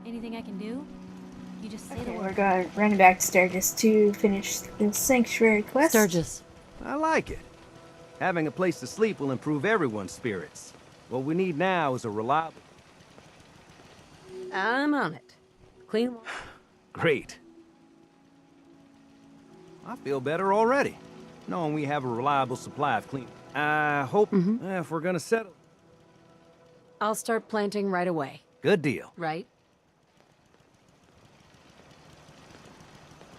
Anything I can do? You just say the Okay, word. we're going running back to Sturgis to finish the sanctuary quest. Sturgis. I like it. Having a place to sleep will improve everyone's spirits. What we need now is a reliable... I'm on it. Clean water. Great. I feel better already, knowing we have a reliable supply of clean... I hope if we're gonna settle... I'll start planting right away. Good deal. Right?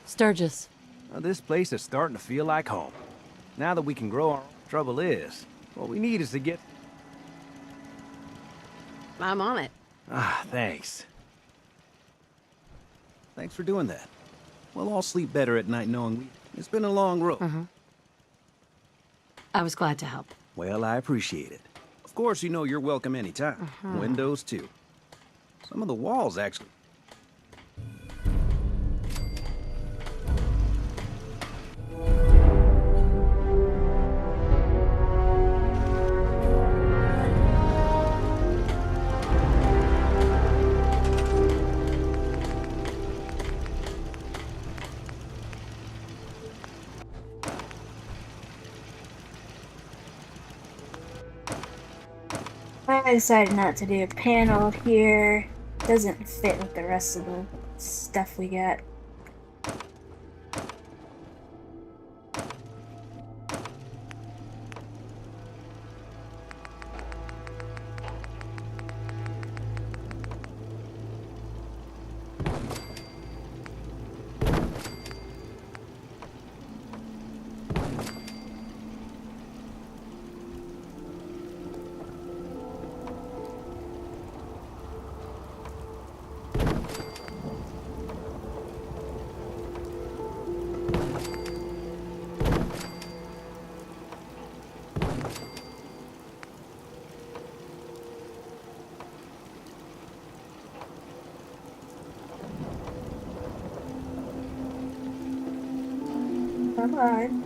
Sturgis. Well, this place is starting to feel like home. Now that we can grow our own, trouble is, what we need is to get... I'm on it. Ah, thanks. Thanks for doing that. We'll all sleep better at night knowing we... It's been a long road. I was glad to help. Well, I appreciate it. Of course, you know you're welcome anytime. Windows, too. Some of the walls, actually... I decided not to do a panel here. Doesn't fit with the rest of the stuff we got. Come on.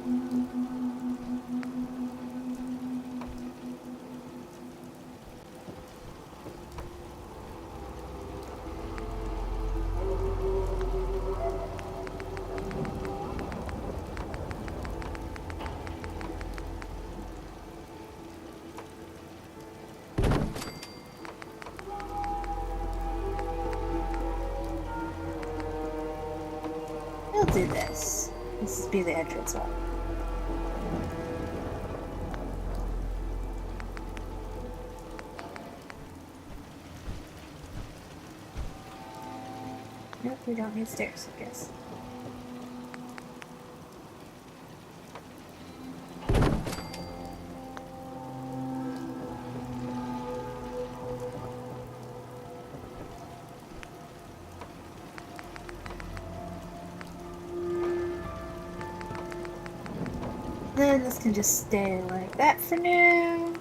We'll do this. This will be the entrance one. Nope, we don't need stairs, I guess. Then this can just stay like that for now.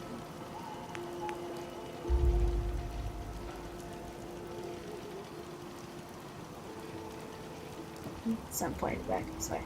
At some point back this way.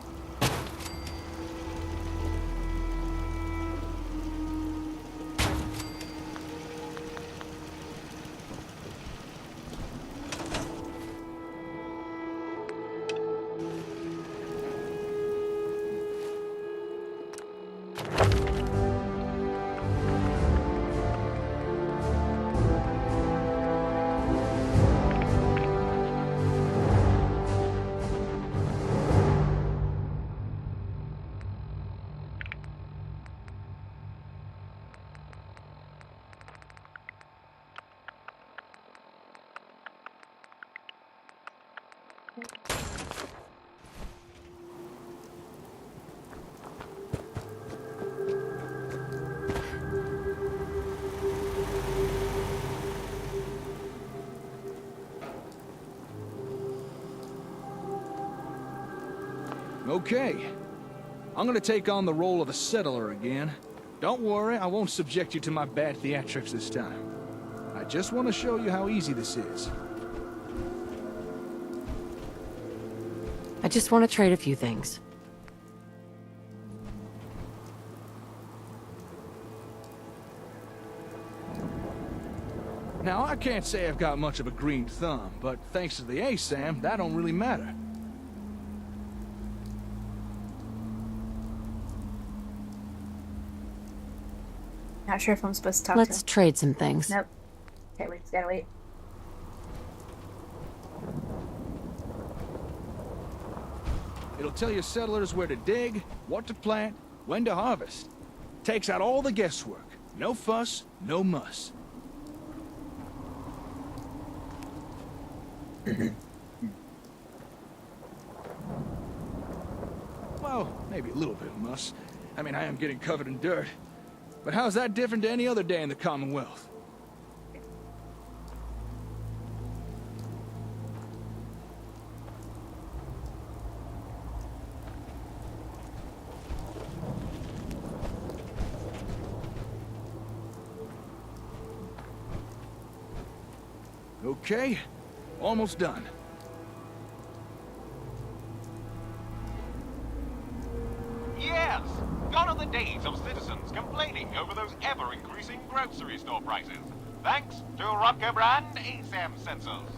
Okay. I'm gonna take on the role of a settler again. Don't worry, I won't subject you to my bad theatrics this time. I just want to show you how easy this is. I just want to trade a few things. Now, I can't say I've got much of a green thumb, but thanks to the ASAM, that don't really matter. Not sure if I'm supposed to talk Let's to him. trade some things. Nope. Okay, we just gotta wait. It'll tell your settlers where to dig, what to plant, when to harvest. Takes out all the guesswork. No fuss, no muss. Well, maybe a little bit of muss. I mean, I am getting covered in dirt. But how's that different to any other day in the Commonwealth? Okay, almost done. Yes! Gone are the days of citizens complaining over those ever-increasing grocery store prices, thanks to Rutger brand ASAM sensors.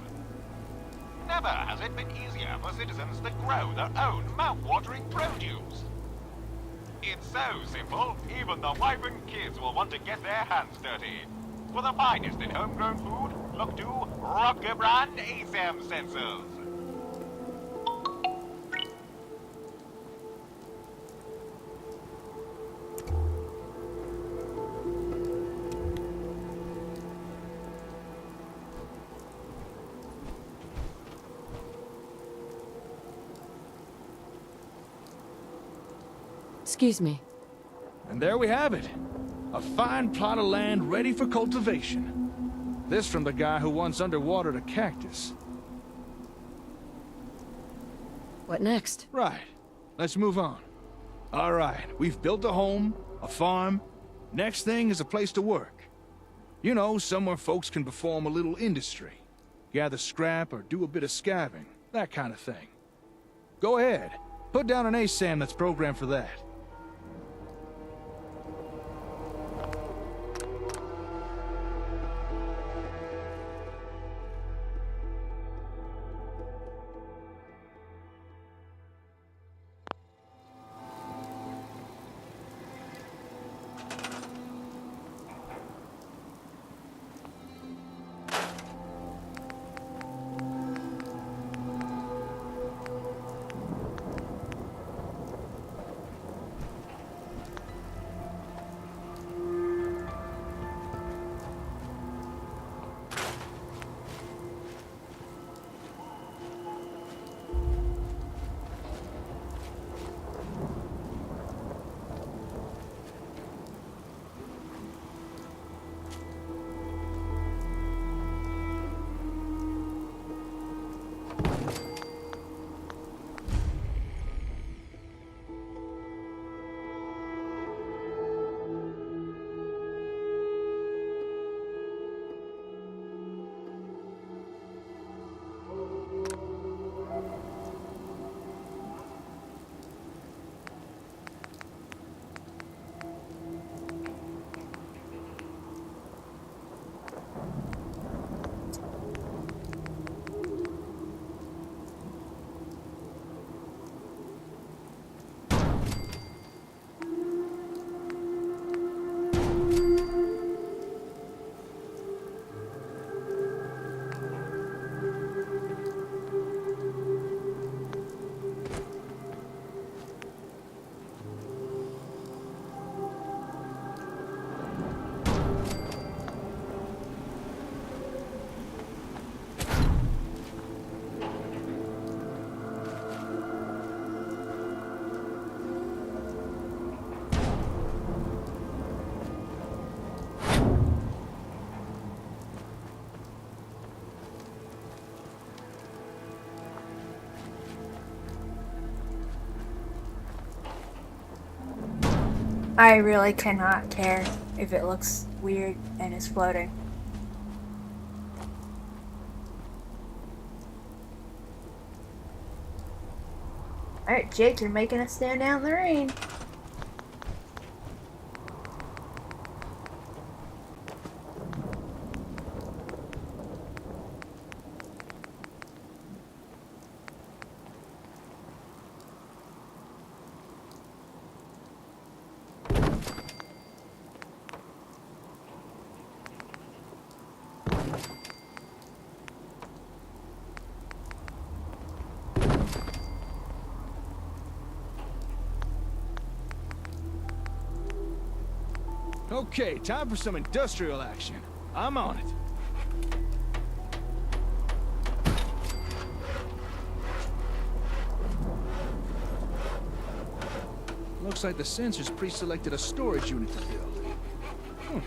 Never has it been easier for citizens to grow their own mouth-watering produce. It's so simple, even the wife and kids will want to get their hands dirty. For the finest in homegrown food, look to Rutger brand ASAM sensors. Excuse me. And there we have it. A fine plot of land ready for cultivation. This from the guy who once underwatered a cactus. What next? Right. Let's move on. All right, we've built a home, a farm. Next thing is a place to work. You know, somewhere folks can perform a little industry. Gather scrap or do a bit of scabbing, that kind of thing. Go ahead. Put down an ASAM that's programmed for that. I really cannot care if it looks weird and is floating. Alright, Jake, you're making us stand out in the rain. Okay, time for some industrial action. I'm on it. Looks like the sensors pre-selected a storage unit to build.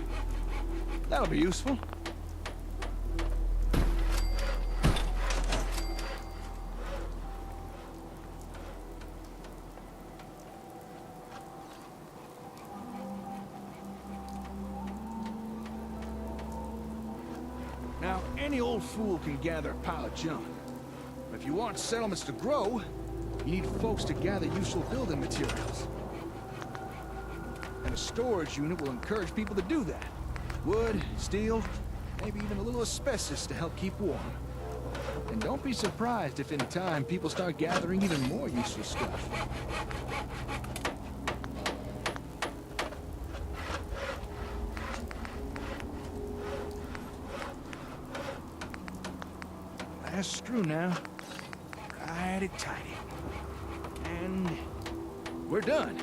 That'll be useful. Now, any old fool can gather a pile of junk. But if you want settlements to grow, you need folks to gather useful building materials. And a storage unit will encourage people to do that. Wood, steel, maybe even a little asbestos to help keep warm. And don't be surprised if in time people start gathering even more useful stuff. Last screw now. Righty-tighty. And we're done.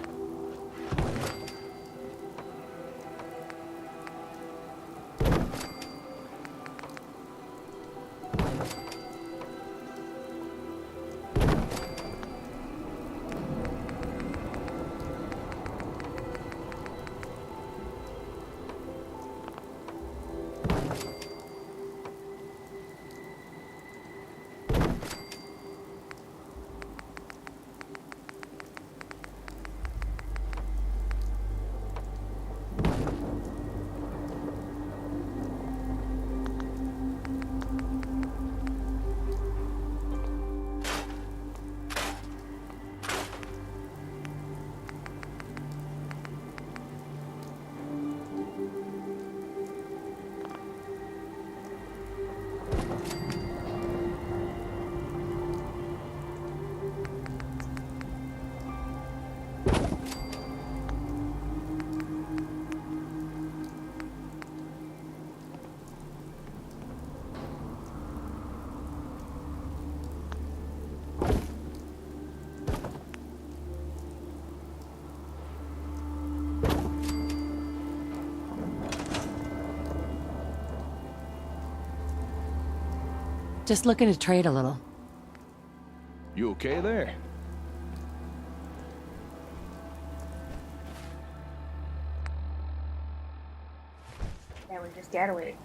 Just looking to trade a little. You okay there? Yeah, we just gotta wait.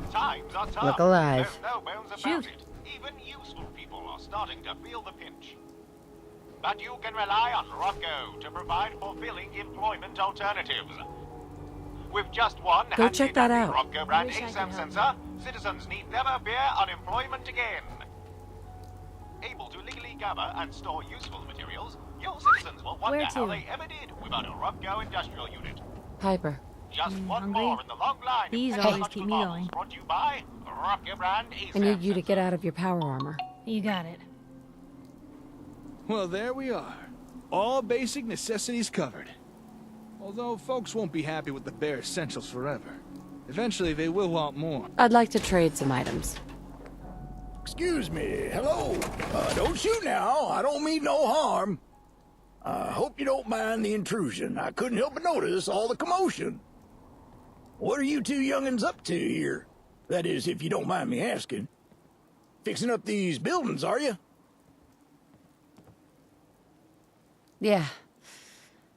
Times are tough. Look alive. There's no bones about Shoot. it. Even useful people are starting to feel the pinch. But you can rely on Rocco to provide fulfilling employment alternatives. With just one Go check that out. Rocco brand Wish I could ASAM help sensor, citizens need never fear unemployment again. Able to legally gather and store useful materials, your citizens will wonder Where how to? they ever did without a Rocco industrial unit. Piper. Just one hungry? more in the long line. These of always technological keep me models going. Brought to you by Rocco brand ASAM I need you to sensor. get out of your power armor. You got it. Well, there we are. All basic necessities covered. Although folks won't be happy with the bare essentials forever. Eventually they will want more. I'd like to trade some items. Excuse me, hello. Don't shoot now, I don't mean no harm. Hope you don't mind the intrusion. I couldn't help but notice all the commotion. What are you two young'uns up to here? That is, if you don't mind me asking. Fixing up these buildings, are you? Yeah.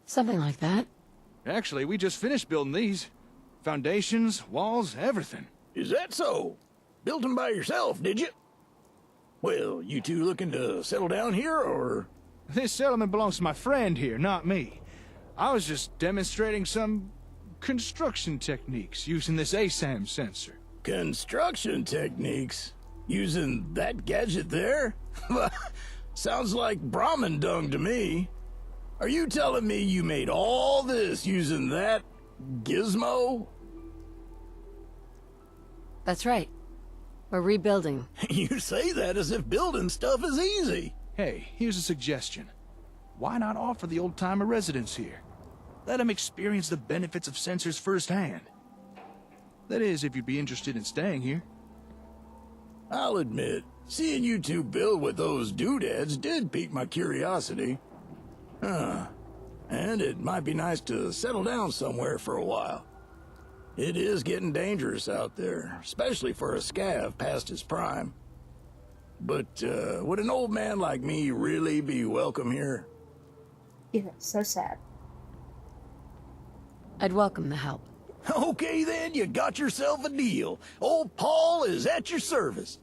Something like that. Actually, we just finished building these. Foundations, walls, everything. Is that so? Built them by yourself, did you? Well, you two looking to settle down here, or...? This settlement belongs to my friend here, not me. I was just demonstrating some construction techniques using this ASAM sensor. Construction techniques? Using that gadget there? Sounds like Brahmin dung to me. Are you telling me you made all this using that gizmo? That's right. We're rebuilding. You say that as if building stuff is easy. Hey, here's a suggestion. Why not offer the old-timer residents here? Let them experience the benefits of sensors firsthand. That is, if you'd be interested in staying here. I'll admit, seeing you two build with those doodads did pique my curiosity. And it might be nice to settle down somewhere for a while. It is getting dangerous out there, especially for a scav past his prime. But, would an old man like me really be welcome here? Yeah, so sad. I'd welcome the help. Okay then, you got yourself a deal. Old Paul is at your service.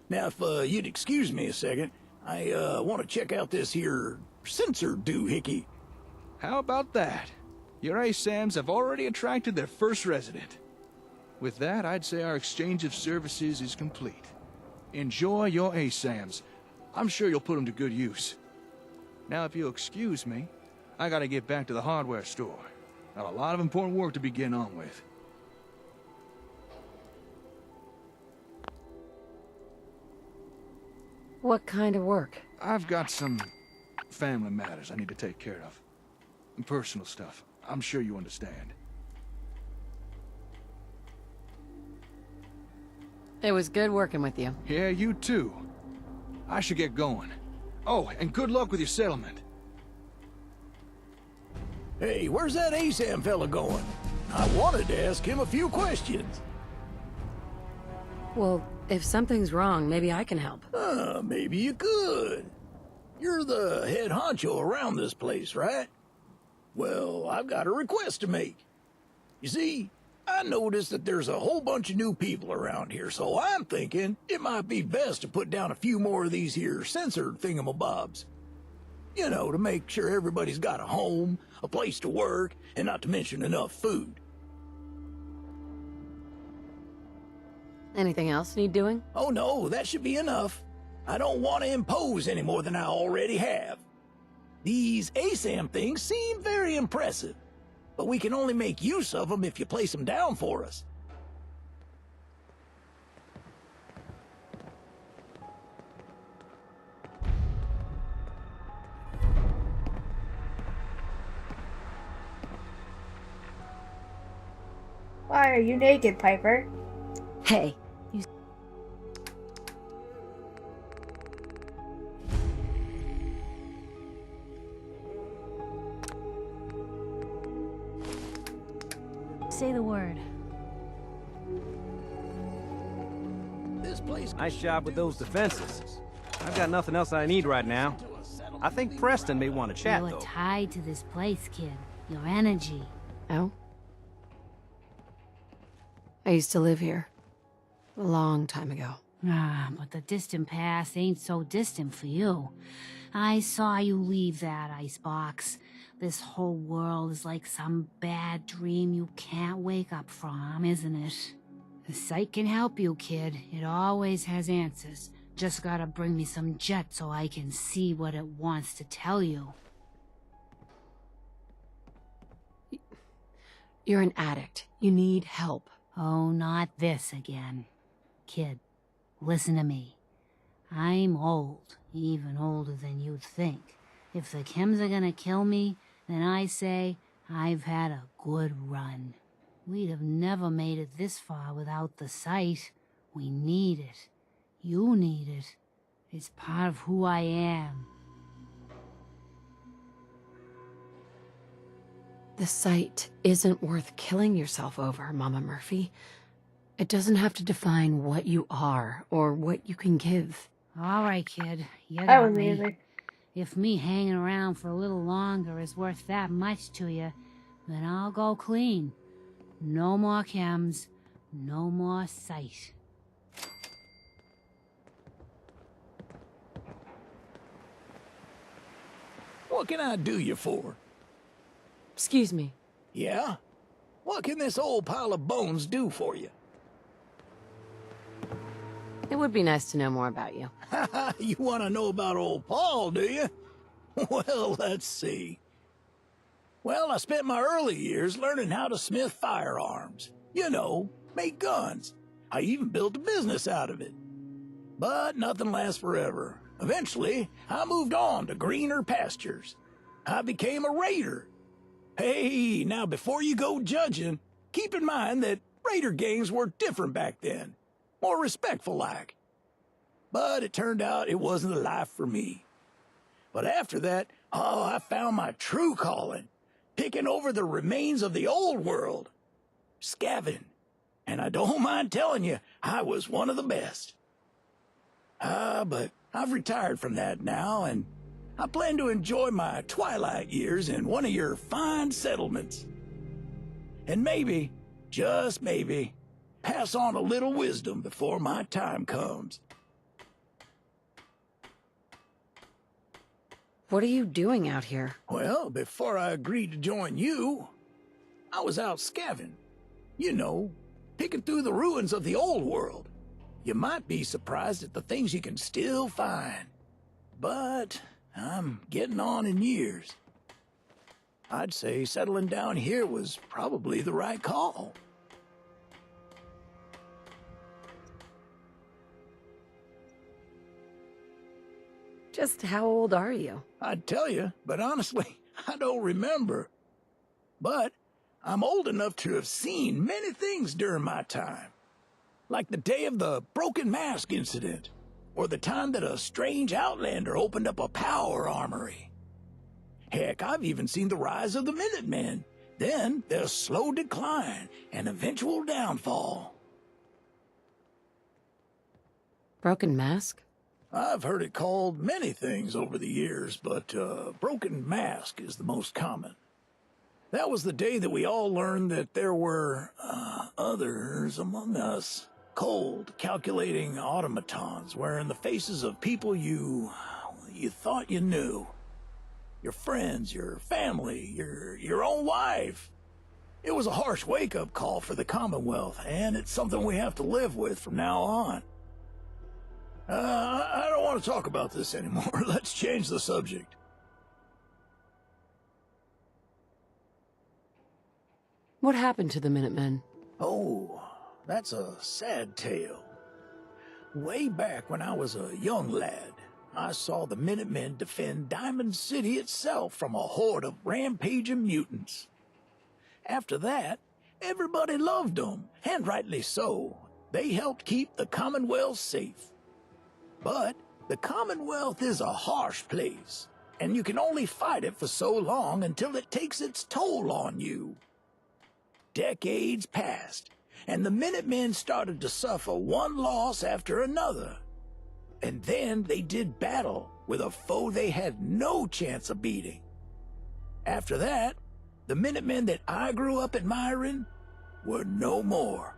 Now, if you'd excuse me a second, I want to check out this here sensor doohickey. How about that? Your ASAMs have already attracted their first resident. With that, I'd say our exchange of services is complete. Enjoy your ASAMs. I'm sure you'll put them to good use. Now, if you'll excuse me, I gotta get back to the hardware store. Got a lot of important work to be getting on with. What kind of work? I've got some family matters I need to take care of. And personal stuff. I'm sure you understand. It was good working with you. Yeah, you too. I should get going. Oh, and good luck with your settlement. Hey, where's that ASAM fella going? I wanted to ask him a few questions. Well, if something's wrong, maybe I can help. Maybe you could. You're the head honcho around this place, right? Well, I've got a request to make. You see, I noticed that there's a whole bunch of new people around here, so I'm thinking it might be best to put down a few more of these here censored thingamabobs. You know, to make sure everybody's got a home, a place to work, and not to mention enough food. Anything else need doing? Oh no, that should be enough. I don't want to impose any more than I already have. These ASAM things seem very impressive, but we can only make use of them if you place them down for us. Why are you naked, Piper? Hey, Say the word. This place Nice job with those defenses. I've got nothing else I need right now. I think Preston may want to chat, You were though. tied to this place, kid. Your energy. oh? I used to live here. A long time ago. Ah, but the distant past ain't so distant for you. I saw you leave that icebox. This whole world is like some bad dream you can't wake up from, isn't it? The sight can help you, kid. It always has answers. Just gotta bring me some jet so I can see what it wants to tell you. You're an addict. You need help. Oh, not this again. Kid, listen to me. I'm old, even older than you'd think. If the chems are gonna kill me, then I say I've had a good run. We'd have never made it this far without the sight. We need it. You need it. It's part of who I am. The sight isn't worth killing yourself over, Mama Murphy. It doesn't have to define what you are or what you can give. All right, kid. You I got was me. either. If me hanging around for a little longer is worth that much to you, then I'll go clean. No more chems, no more sight. What can I do you for? Excuse me. Yeah? What can this old pile of bones do for you? It would be nice to know more about you. You want to know about old Paul, do you? Well, let's see. Well, I spent my early years learning how to smith firearms. You know, make guns. I even built a business out of it. But nothing lasts forever. Eventually, I moved on to greener pastures. I became a raider. Hey, now before you go judging, keep in mind that Raider gangs were different back then, more respectful like. But it turned out it wasn't the life for me. But after that, I found my true calling, picking over the remains of the old world, scavenging. And I don't mind telling you, I was one of the best. But I've retired from that now, and I plan to enjoy my twilight years in one of your fine settlements. And maybe, just maybe, pass on a little wisdom before my time comes. What are you doing out here? Well, before I agreed to join you, I was out scavenging. You know, picking through the ruins of the old world. You might be surprised at the things you can still find. But I'm getting on in years. I'd say settling down here was probably the right call. Just how old are you? I'd tell you, but honestly, I don't remember. But I'm old enough to have seen many things during my time. Like the day of the Broken Mask incident, or the time that a strange outlander opened up a power armory. Heck, I've even seen the rise of the Minutemen, then their slow decline and eventual downfall. Broken Mask? I've heard it called many things over the years, but Broken Mask is the most common. That was the day that we all learned that there were others among us. Cold, calculating automatons wearing the faces of people you thought you knew. Your friends, your family, your own wife. It was a harsh wake-up call for the Commonwealth, and it's something we have to live with from now on. I don't want to talk about this anymore. Let's change the subject. What happened to the Minutemen? Oh, that's a sad tale. Way back when I was a young lad, I saw the Minutemen defend Diamond City itself from a horde of rampaging mutants. After that, everybody loved them, and rightly so. They helped keep the Commonwealth safe. But the Commonwealth is a harsh place, and you can only fight it for so long until it takes its toll on you. Decades passed, and the Minutemen started to suffer one loss after another. And then they did battle with a foe they had no chance of beating. After that, the Minutemen that I grew up admiring were no more.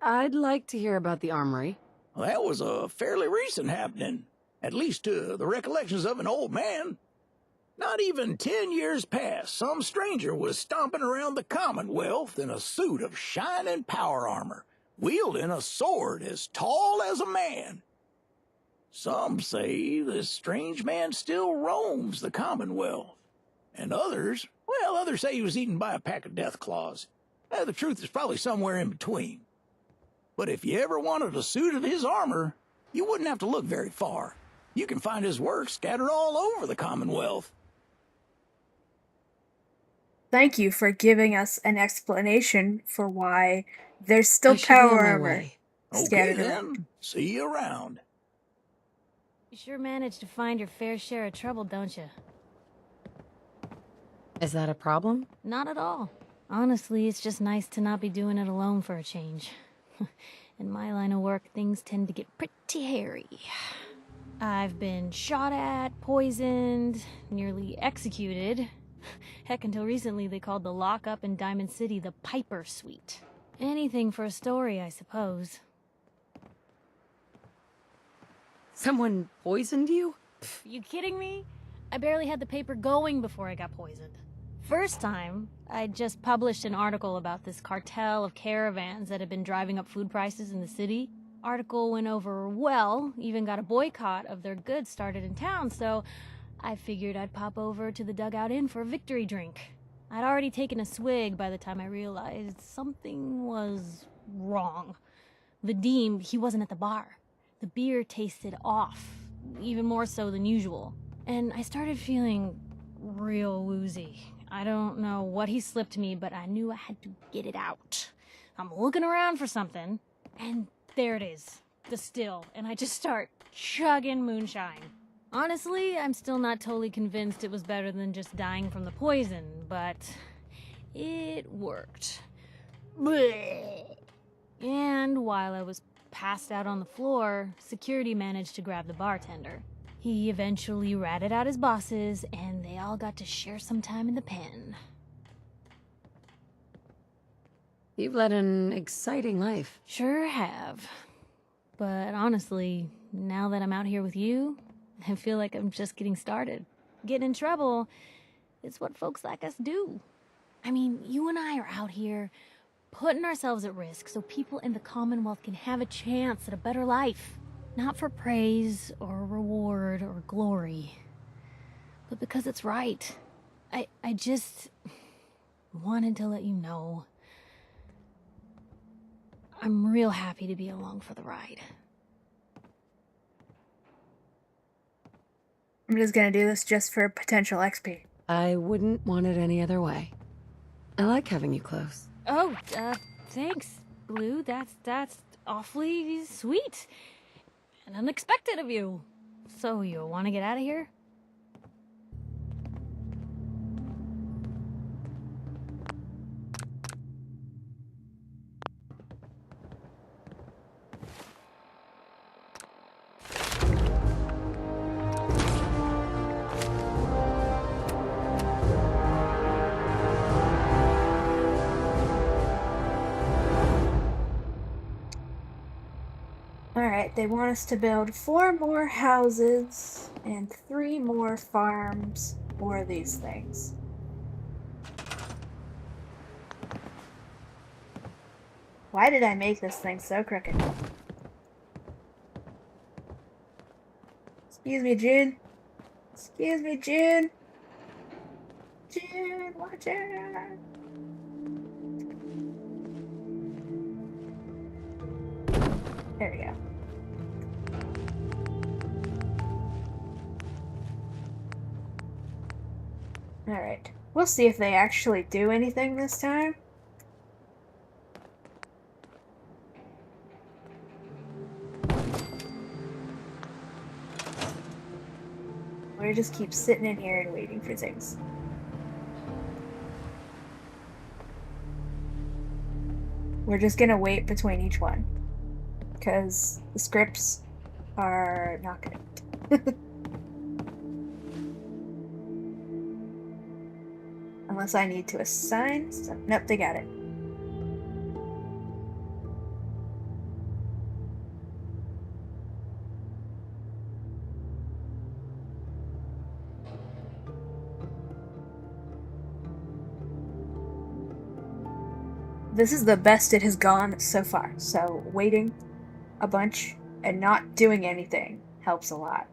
I'd like to hear about the armory. Well, that was a fairly recent happening, at least to the recollections of an old man. Not even 10 years past, some stranger was stomping around the Commonwealth in a suit of shining power armor, wielding a sword as tall as a man. Some say this strange man still roams the Commonwealth, and others say he was eaten by a pack of deathclaws. The truth is probably somewhere in between. But if you ever wanted a suit of his armor, you wouldn't have to look very far. You can find his work scattered all over the Commonwealth. Thank you for giving us an explanation for why there's still I should be on power my armor way. Okay scattered around. then, see you around. You sure managed to find your fair share of trouble, don't you? Is that a problem? Not at all. Honestly, it's just nice to not be doing it alone for a change. In my line of work, things tend to get pretty hairy. I've been shot at, poisoned, nearly executed. Heck, until recently they called the lockup in Diamond City the Piper Suite. Anything for a story, I suppose. Someone poisoned you? You kidding me? I barely had the paper going before I got poisoned. First time, I just published an article about this cartel of caravans that had been driving up food prices in the city. Article went over well, even got a boycott of their goods started in town, so I figured I'd pop over to the Dugout Inn for a victory drink. I'd already taken a swig by the time I realized something was wrong. Vadim, he wasn't at the bar. The beer tasted off, even more so than usual. and I started feeling real woozy. I don't know what he slipped me, but I knew I had to get it out. I'm looking around for something, and there it is, the still, and I just start chugging moonshine. Honestly, I'm still not totally convinced it was better than just dying from the poison, but it worked. Blech. And while I was passed out on the floor, security managed to grab the bartender. He eventually ratted out his bosses, and they all got to share some time in the pen. You've led an exciting life. Sure have. But honestly, now that I'm out here with you, I feel like I'm just getting started. Getting in trouble, it's what folks like us do. I mean, you and I are out here putting ourselves at risk so people in the Commonwealth can have a chance at a better life. Not for praise or reward or glory, but because it's right. I just wanted to let you know I'm real happy to be along for the ride. I'm just gonna do this just for potential XP. I wouldn't want it any other way. I like having you close. Oh, thanks, Blue. That's awfully sweet. And unexpected of you. So you want to get out of here? Alright, they want us to build 4 more houses and 3 more farms for these things. Why did I make this thing so crooked? Excuse me, June. Excuse me, June. June, watch out. There we go. Alright. We'll see if they actually do anything this time. Or just keep sitting in here and waiting for things. We're just gonna wait between each one. Because the scripts are not good. Unless I need to assign stuff. Nope, they got it. This is the best it has gone so far, so waiting a bunch and not doing anything helps a lot.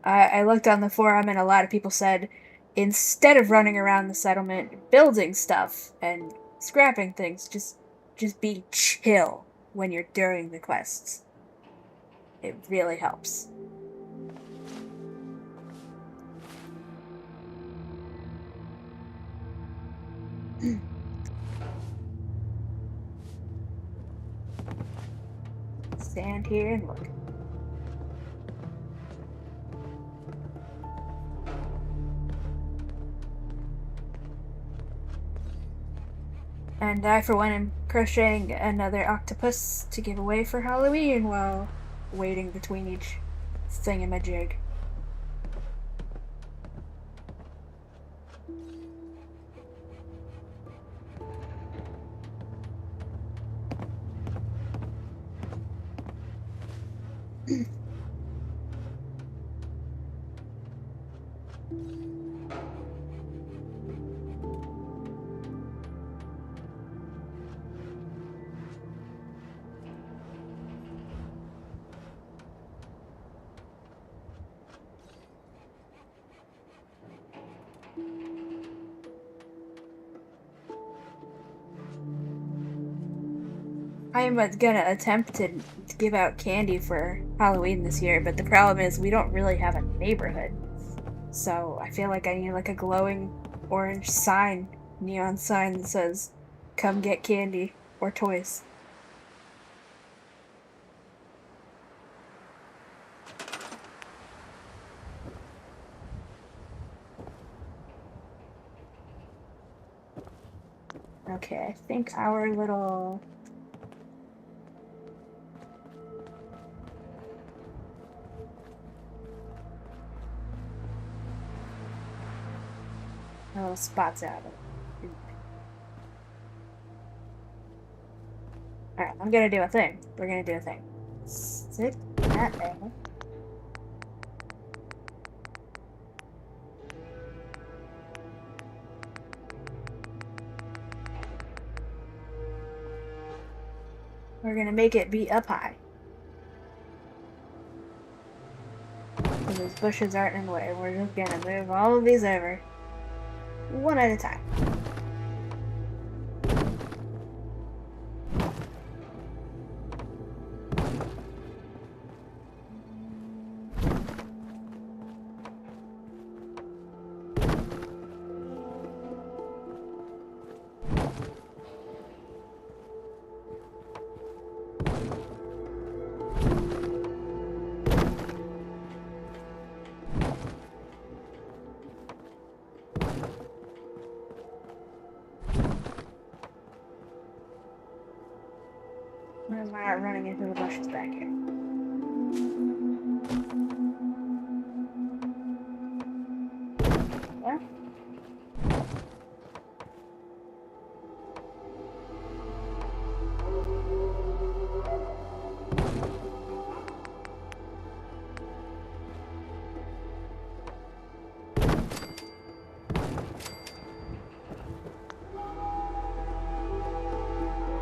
I looked on the forum and a lot of people said instead of running around the settlement building stuff and scrapping things, just be chill when you're doing the quests. It really helps. Stand here and look. And I, for one, am crocheting another octopus to give away for Halloween while waiting between each thingamajig. I am gonna attempt to give out candy for Halloween this year, but the problem is we don't really have a neighborhood. So I feel like I need like a glowing orange sign, neon sign that says, "Come get candy or toys." Okay, I think our little... little spots out of it. Alright, I'm gonna do a thing. We're gonna do a thing. Stick that there. We're gonna make it be up high. So those bushes aren't in the way. We're just gonna move all of these over. One at a time. Why am I not running into the bushes back here? Yeah?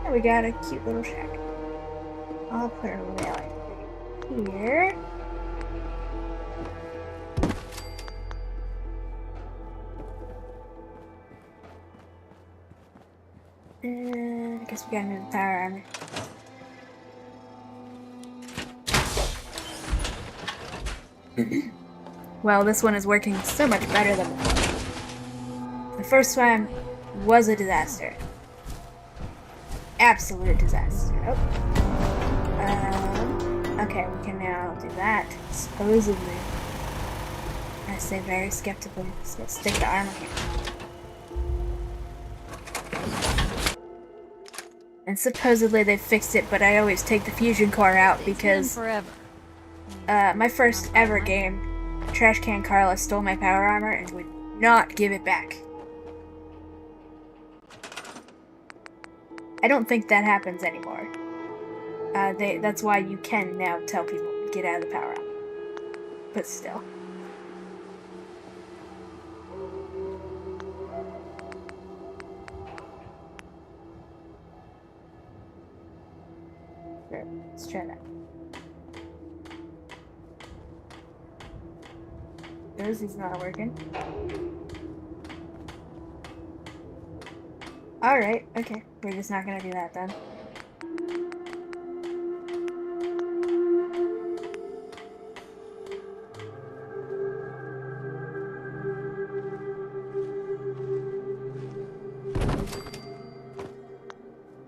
And we got a cute little shack. I'll put a railing here. And I guess we gotta move the power armor. Well, this one is working so much better than before. The first one was a disaster. Absolute disaster. Oh. Okay, we can now do that. Supposedly. I say very skeptically. So let's stick the armor here. And supposedly they fixed it, but I always take the fusion core out because my first ever game, Trash Can Carla stole my power armor and would not give it back. I don't think that happens anymore. That's why you can now tell people to get out of the power armor. But still. Sure, let's try that. Rosie's not working. Alright, okay. We're just not gonna do that then.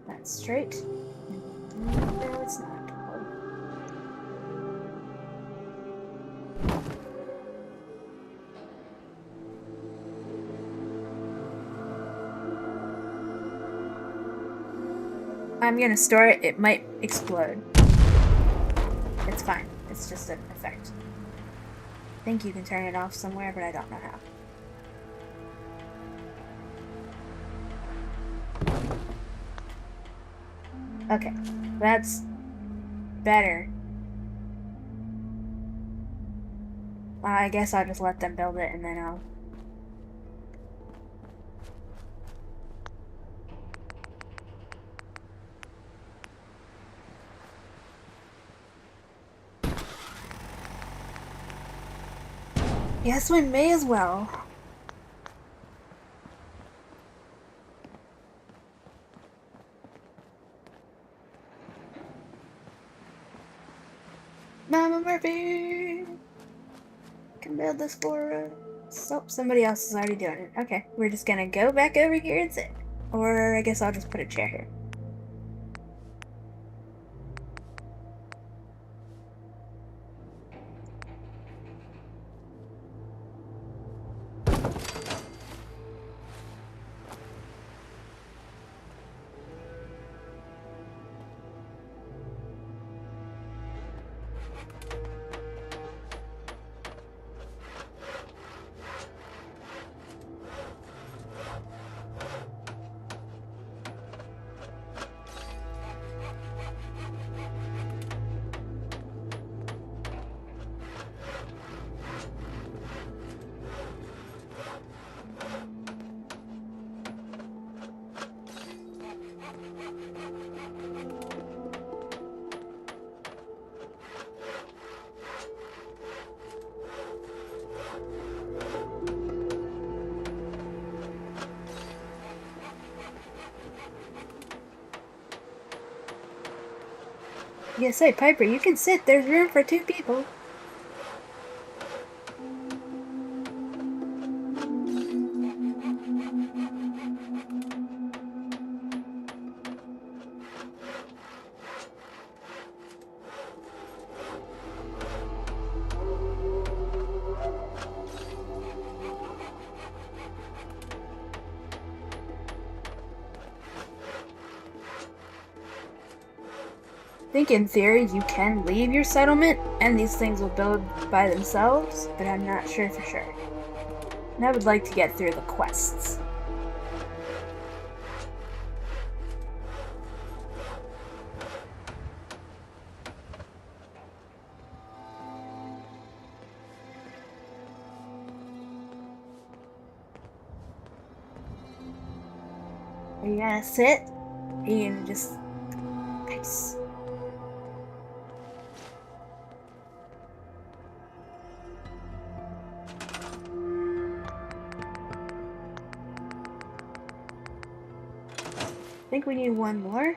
That's straight. No, it's not. I'm gonna store it. It might explode. It's fine. It's just an effect. I think you can turn it off somewhere, but I don't know how. Okay, that's better. I guess I'll just let them build it and then I'll... Yes, we may as well. Mama Murphy can build this for us. So, somebody else is already doing it. Okay, we're just gonna go back over here and sit. Or I guess I'll just put a chair here. Yeah, say, Piper, you can sit. There's room for 2 people. I think in theory you can leave your settlement and these things will build by themselves, but I'm not sure for sure. And I would like to get through the quests. Are you gonna sit? Are you gonna just... Nice. I think we need one more.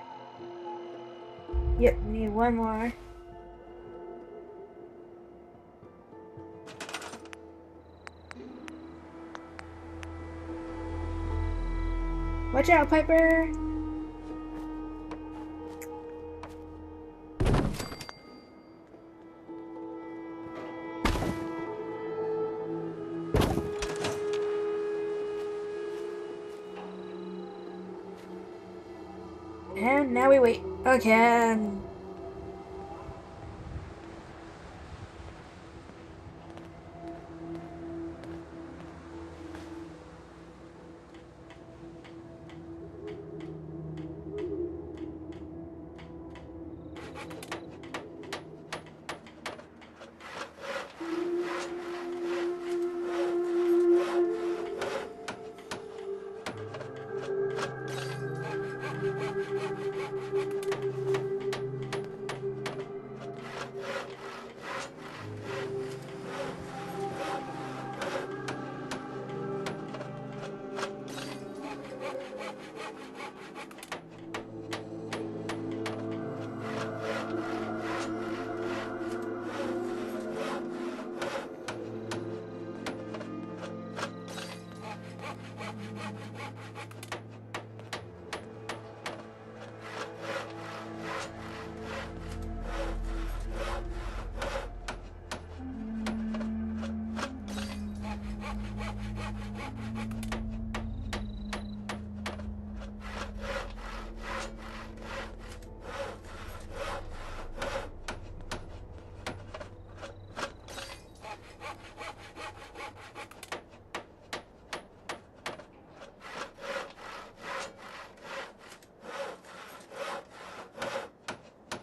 Yep, we need one more. Watch out, Piper! And now we wait. Okay.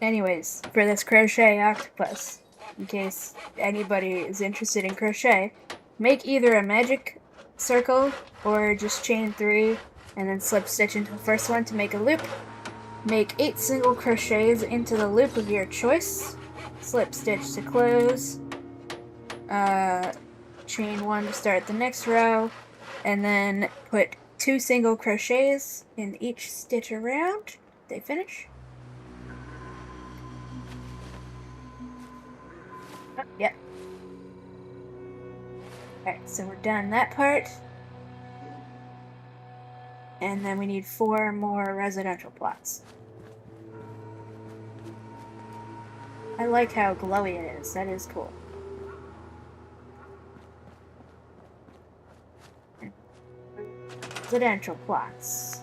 Anyways, for this crochet octopus, in case anybody is interested in crochet, make either a magic circle or just chain 3 and then slip stitch into the first one to make a loop. Make 8 single crochets into the loop of your choice. Slip stitch to close. Chain 1 to start the next row, and then put 2 single crochets in each stitch around. They finish. Oh, yep. Alright, so we're done that part. And then we need 4 more residential plots. I like how glowy it is. That is cool. Residential plots.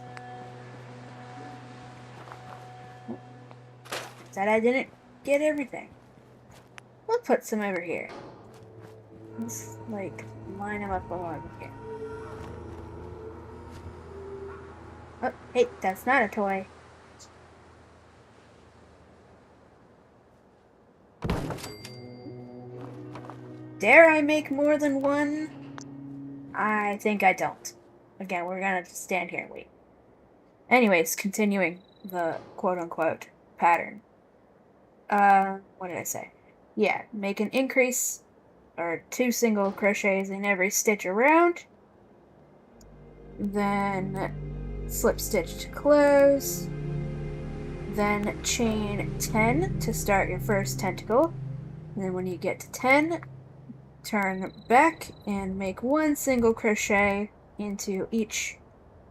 Said I didn't get everything. We'll put some over here. Let's, like, line them up along here. Oh, hey, that's not a toy. Dare I make more than one? I think I don't. Again, we're gonna just stand here and wait. Anyways, continuing the quote-unquote pattern. What did I say? Yeah, make an increase, or 2 single crochets in every stitch around. Then slip stitch to close. Then chain 10 to start your first tentacle. And then when you get to 10, turn back and make 1 single crochet into each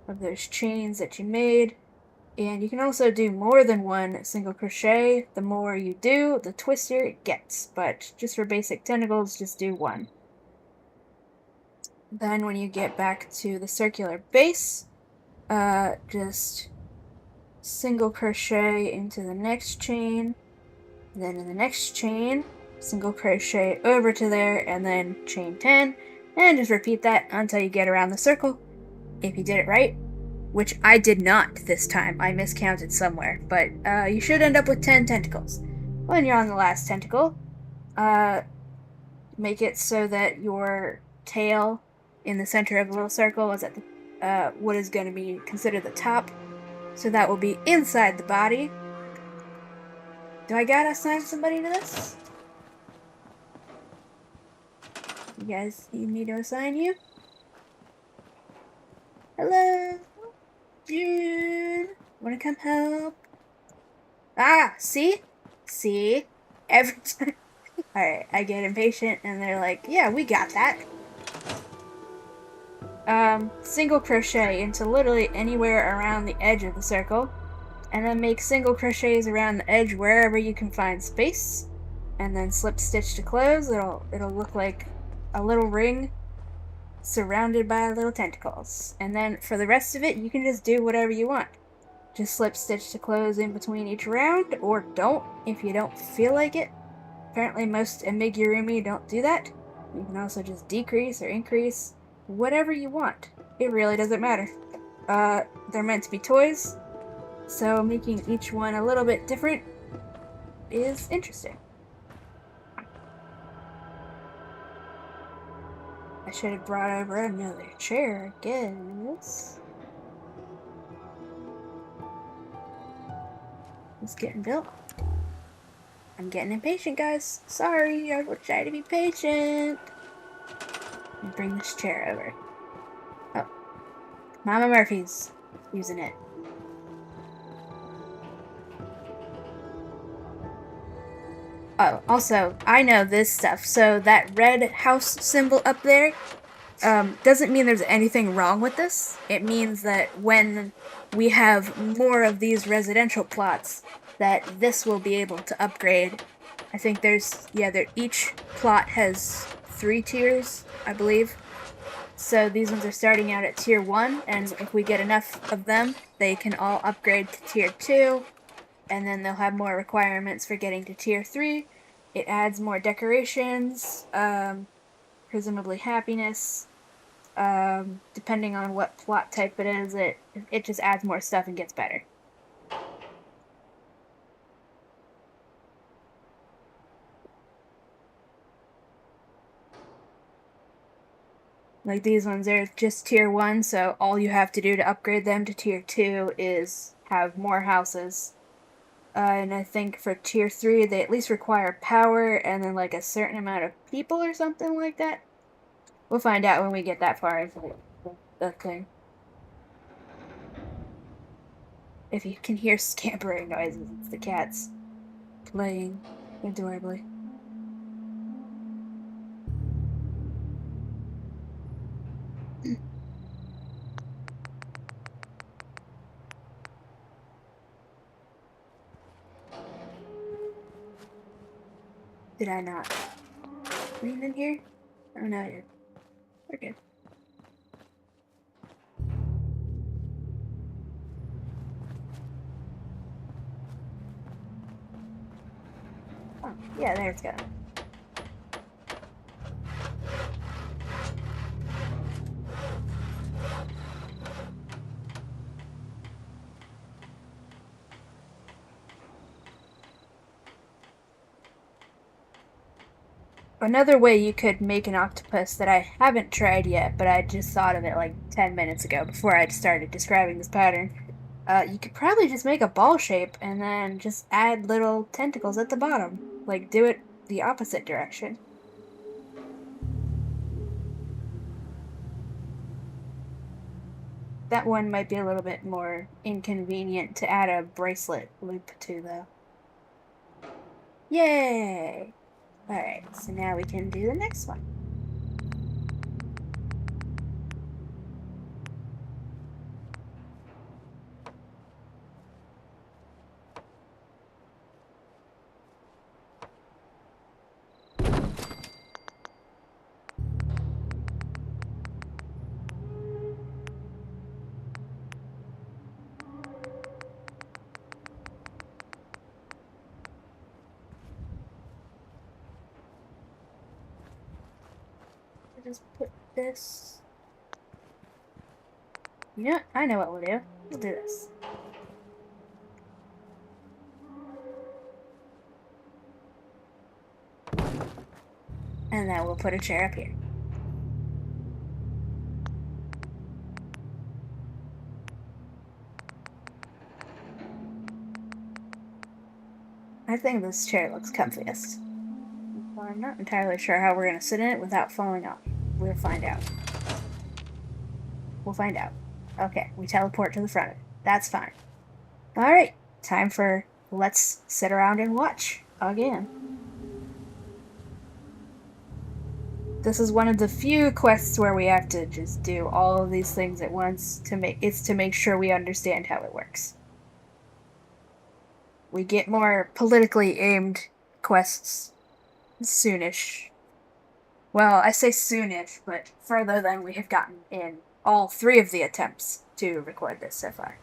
of those chains that you made. And you can also do more than 1 single crochet. The more you do, the twistier it gets. But just for basic tentacles, just do 1. Then when you get back to the circular base, just single crochet into the next chain. Then in the next chain, single crochet over to there, and then chain 10. And just repeat that until you get around the circle. If you did it right. Which I did not this time. I miscounted somewhere. But you should end up with 10 tentacles. When you're on the last tentacle, make it so that your tail in the center of the little circle is at the, what is going to be considered the top. So that will be inside the body. Do I gotta assign somebody to this? You guys need me to assign you? Hello? June, wanna come help? Ah, see? See? Every time. Alright, I get impatient and they're like, yeah, we got that. Single crochet into literally anywhere around the edge of the circle. And then make single crochets around the edge wherever you can find space. And then slip stitch to close. It'll look like a little ring surrounded by little tentacles. And then for the rest of it, you can just do whatever you want. Just slip stitch to close in between each round, or don't if you don't feel like it. Apparently most amigurumi don't do that. You can also just decrease or increase, whatever you want. It really doesn't matter. They're meant to be toys, so making each one a little bit different is interesting. I should have brought over another chair, I guess. It's getting built. I'm getting impatient, guys. Sorry, I will try to be patient. Let me bring this chair over. Oh. Mama Murphy's using it. Oh, also, I know this stuff. So that red house symbol up there doesn't mean there's anything wrong with this. It means that when we have more of these residential plots, that this will be able to upgrade. I think each plot has 3 tiers, I believe. So these ones are starting out at tier 1, and if we get enough of them, they can all upgrade to tier 2. And then they'll have more requirements for getting to tier 3. It adds more decorations, presumably happiness. Depending on what plot type it is, it just adds more stuff and gets better. Like these ones are just tier 1, so all you have to do to upgrade them to tier 2 is have more houses. And I think for tier 3, they at least require power and then like a certain amount of people or something like that. We'll find out when we get that far into the thing. If you can hear scampering noises, it's the cats playing adorably. Did I not leave in here? Oh no, I did. We're good. Oh, yeah, there it's going. Another way you could make an octopus that I haven't tried yet, but I just thought of it like 10 minutes ago before I started describing this pattern. You could probably just make a ball shape and then just add little tentacles at the bottom. Like, do it the opposite direction. That one might be a little bit more inconvenient to add a bracelet loop to, though. Yay! Alright, so now we can do the next one. Just put this. You know, I know what we'll do. We'll do this. And then we'll put a chair up here. I think this chair looks comfiest. Well, I'm not entirely sure how we're going to sit in it without falling off. We'll find out. We'll find out. Okay, we teleport to the front of it. That's fine. Alright, time for let's sit around and watch again. This is one of the few quests where we have to just do all of these things at once to make sure we understand how it works. We get more politically aimed quests soonish. Well, I say soonish, but further than we have gotten in all 3 of the attempts to record this so far.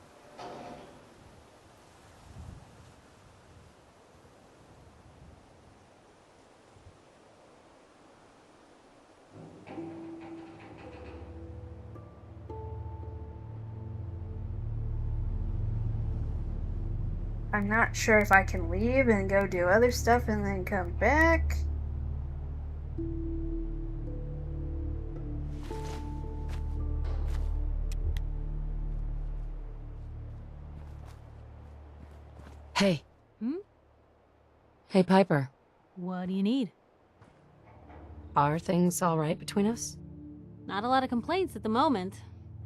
I'm not sure if I can leave and go do other stuff and then come back. Hey. Hmm? Hey, Piper. What do you need? Are things all right between us? Not a lot of complaints at the moment.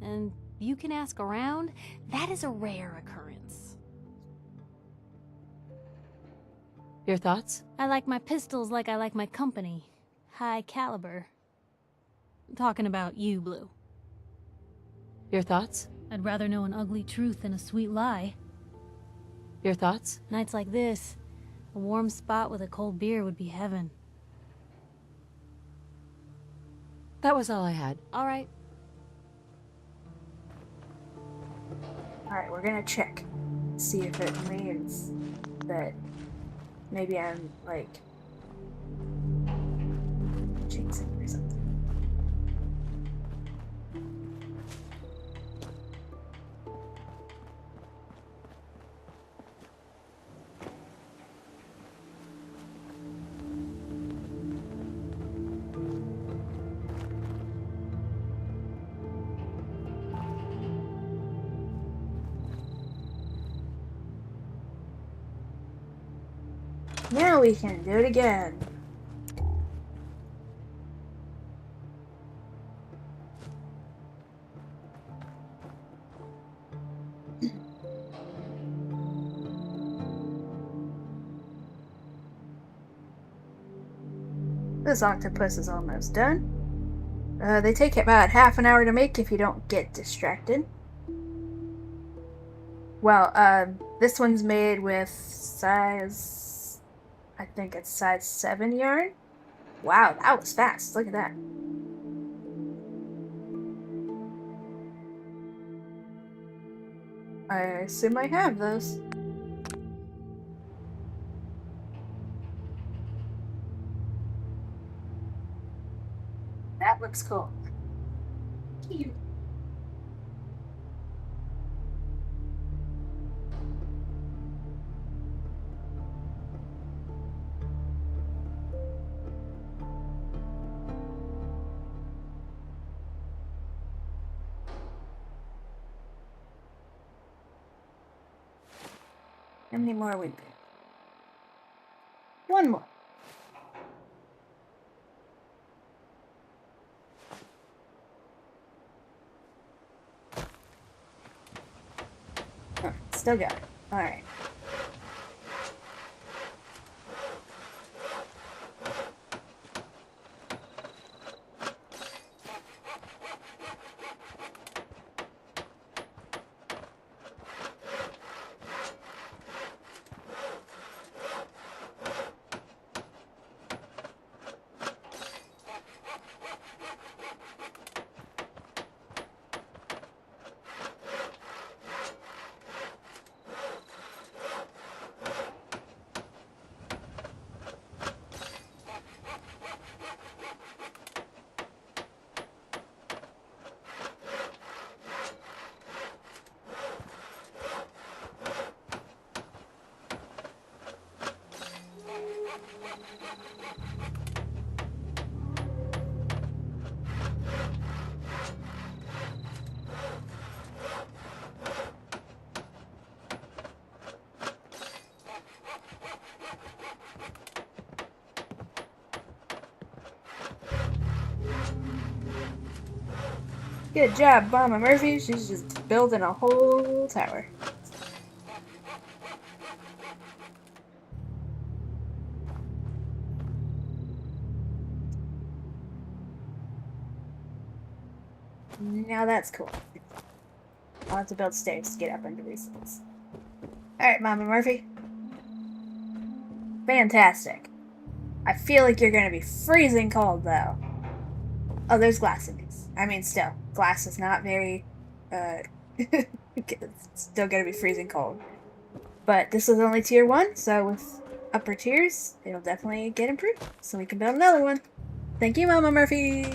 And you can ask around, that is a rare occurrence. Your thoughts? I like my pistols like I like my company. High caliber. I'm talking about you, Blue. Your thoughts? I'd rather know an ugly truth than a sweet lie. Your thoughts? Nights like this, a warm spot with a cold beer would be heaven. That was all I had. All right. Alright, we're gonna check. See if it means that maybe I'm, like, jinxing or something. Now we can do it again. This octopus is almost done. They take about half an hour to make if you don't get distracted. Well, this one's made with size... I think it's size 7 yarn. Wow, that was fast. Look at that. I assume I have those. That looks cool. Cute. How many more are we doing? One more. Oh, still got it. Alright. Good job, Mama Murphy. She's just building a whole tower. Now that's cool. I'll have to build stairs to get up into these things. Alright, Mama Murphy. Fantastic. I feel like you're gonna be freezing cold, though. Oh, there's glass in these. I mean, still. Glass is not very, it's still gonna be freezing cold. But this was only tier 1, so with upper tiers, it'll definitely get improved. So we can build another one. Thank you, Mama Murphy!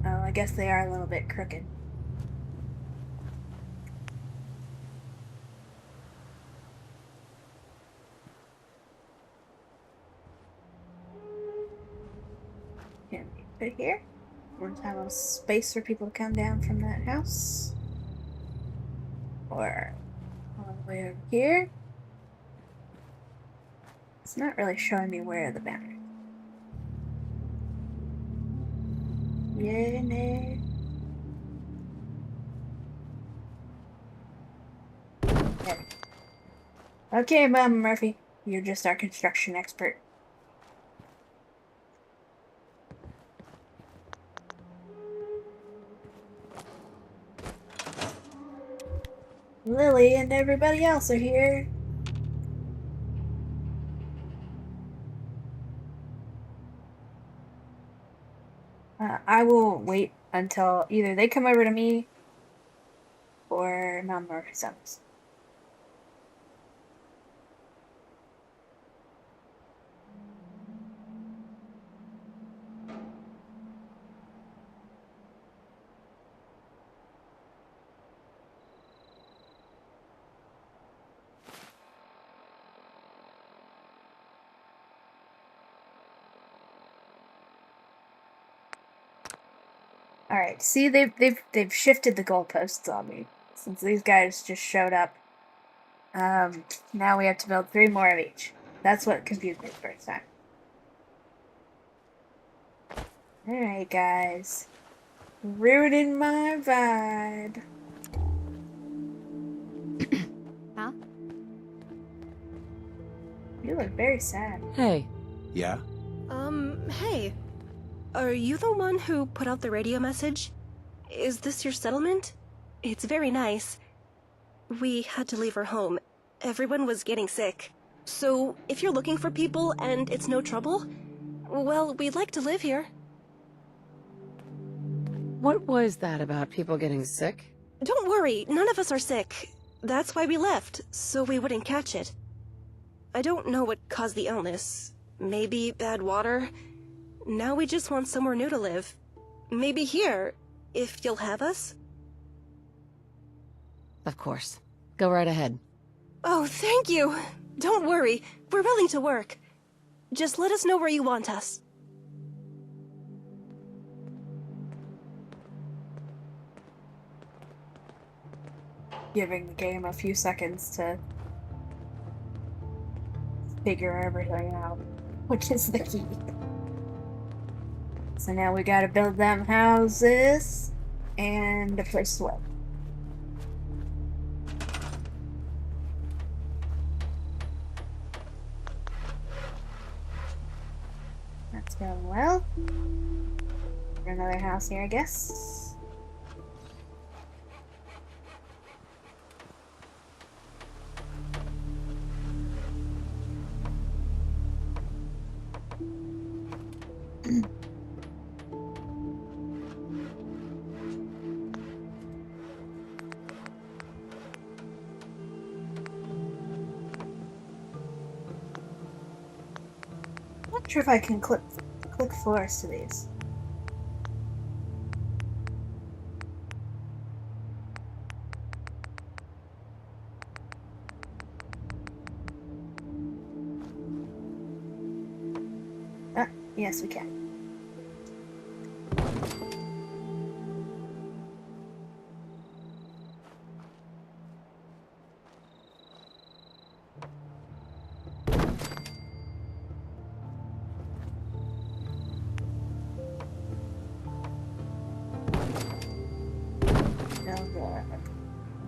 Oh, I guess they are a little bit crooked. Can we put it here? We're going to have a little space for people to come down from that house. Or all the way over here. It's not really showing me where the boundary. Yeah, no. There. Okay, Mama Murphy. You're just our construction expert. Lily and everybody else are here. I will wait until either they come over to me or Mama Murphy comes. Alright, see, they've shifted the goalposts on me since these guys just showed up. Now we have to build 3 more of each. That's what confused me the first time. Alright, guys. Ruining my vibe. Huh? You look very sad. Hey, Yeah? Hey. Are you the one who put out the radio message? Is this your settlement? It's very nice. We had to leave our home. Everyone was getting sick. So, if you're looking for people and it's no trouble, well, we'd like to live here. what was that about people getting sick? Don't worry, none of us are sick. That's why we left, so we wouldn't catch it. I don't know what caused the illness. Maybe bad water. Now we just want somewhere new to live. Maybe here, if you'll have us. Of course. Go right ahead. Oh, thank you. Don't worry, we're willing to work. Just let us know where you want us. Giving the game a few seconds to figure everything out, which is the key. So now we gotta build them houses and a place to live. That's going well. Another house here, I guess. Not sure if I can click floors to these. Ah, yes we can.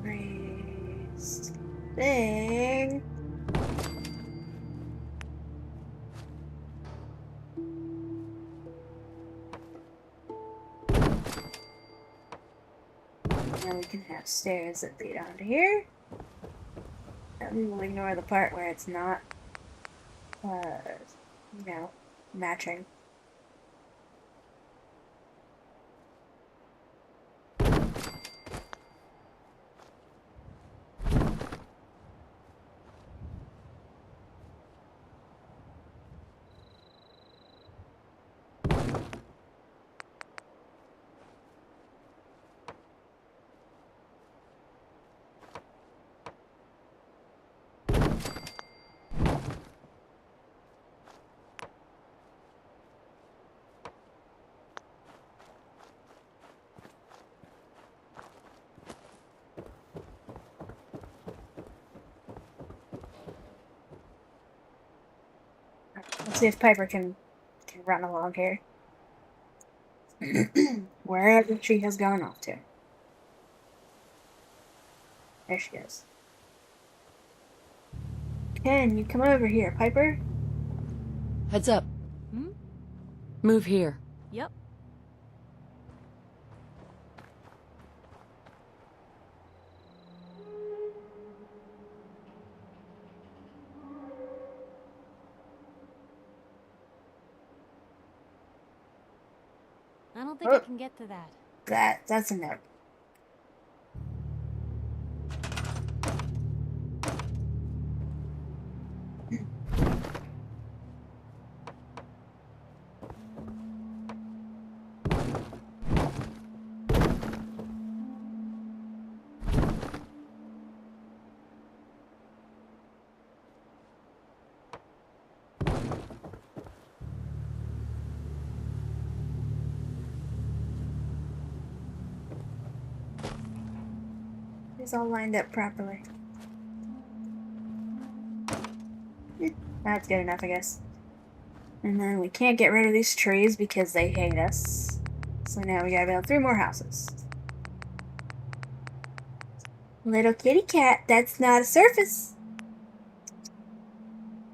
Raised thing. Now we can have stairs that lead onto here. And we will ignore the part where it's not, you know, matching. Let's see if Piper can run along here. Wherever she has gone off to. There she is. Can you come over here, Piper? Heads up. Hmm? Move here. Yep. I don't think I can get to that. That's a no. It's all lined up properly. That's good enough, I guess. And then we can't get rid of these trees because they hate us. So now we gotta build 3 more houses. Little kitty cat, that's not a surface.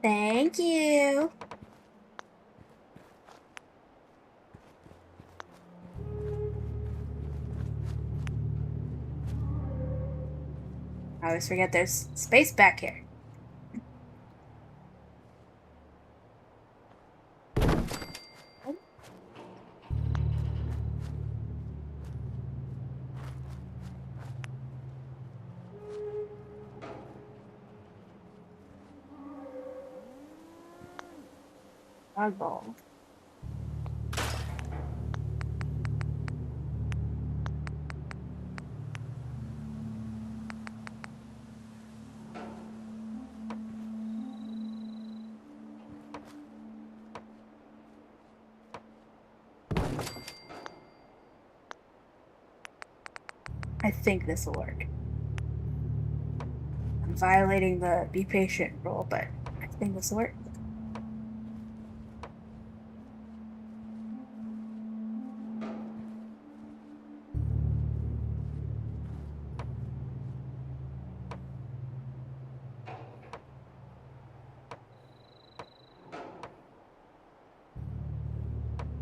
Thank you. I always forget there's space back here. Oddball. I think this will work. I'm violating the be patient rule, but I think this will work.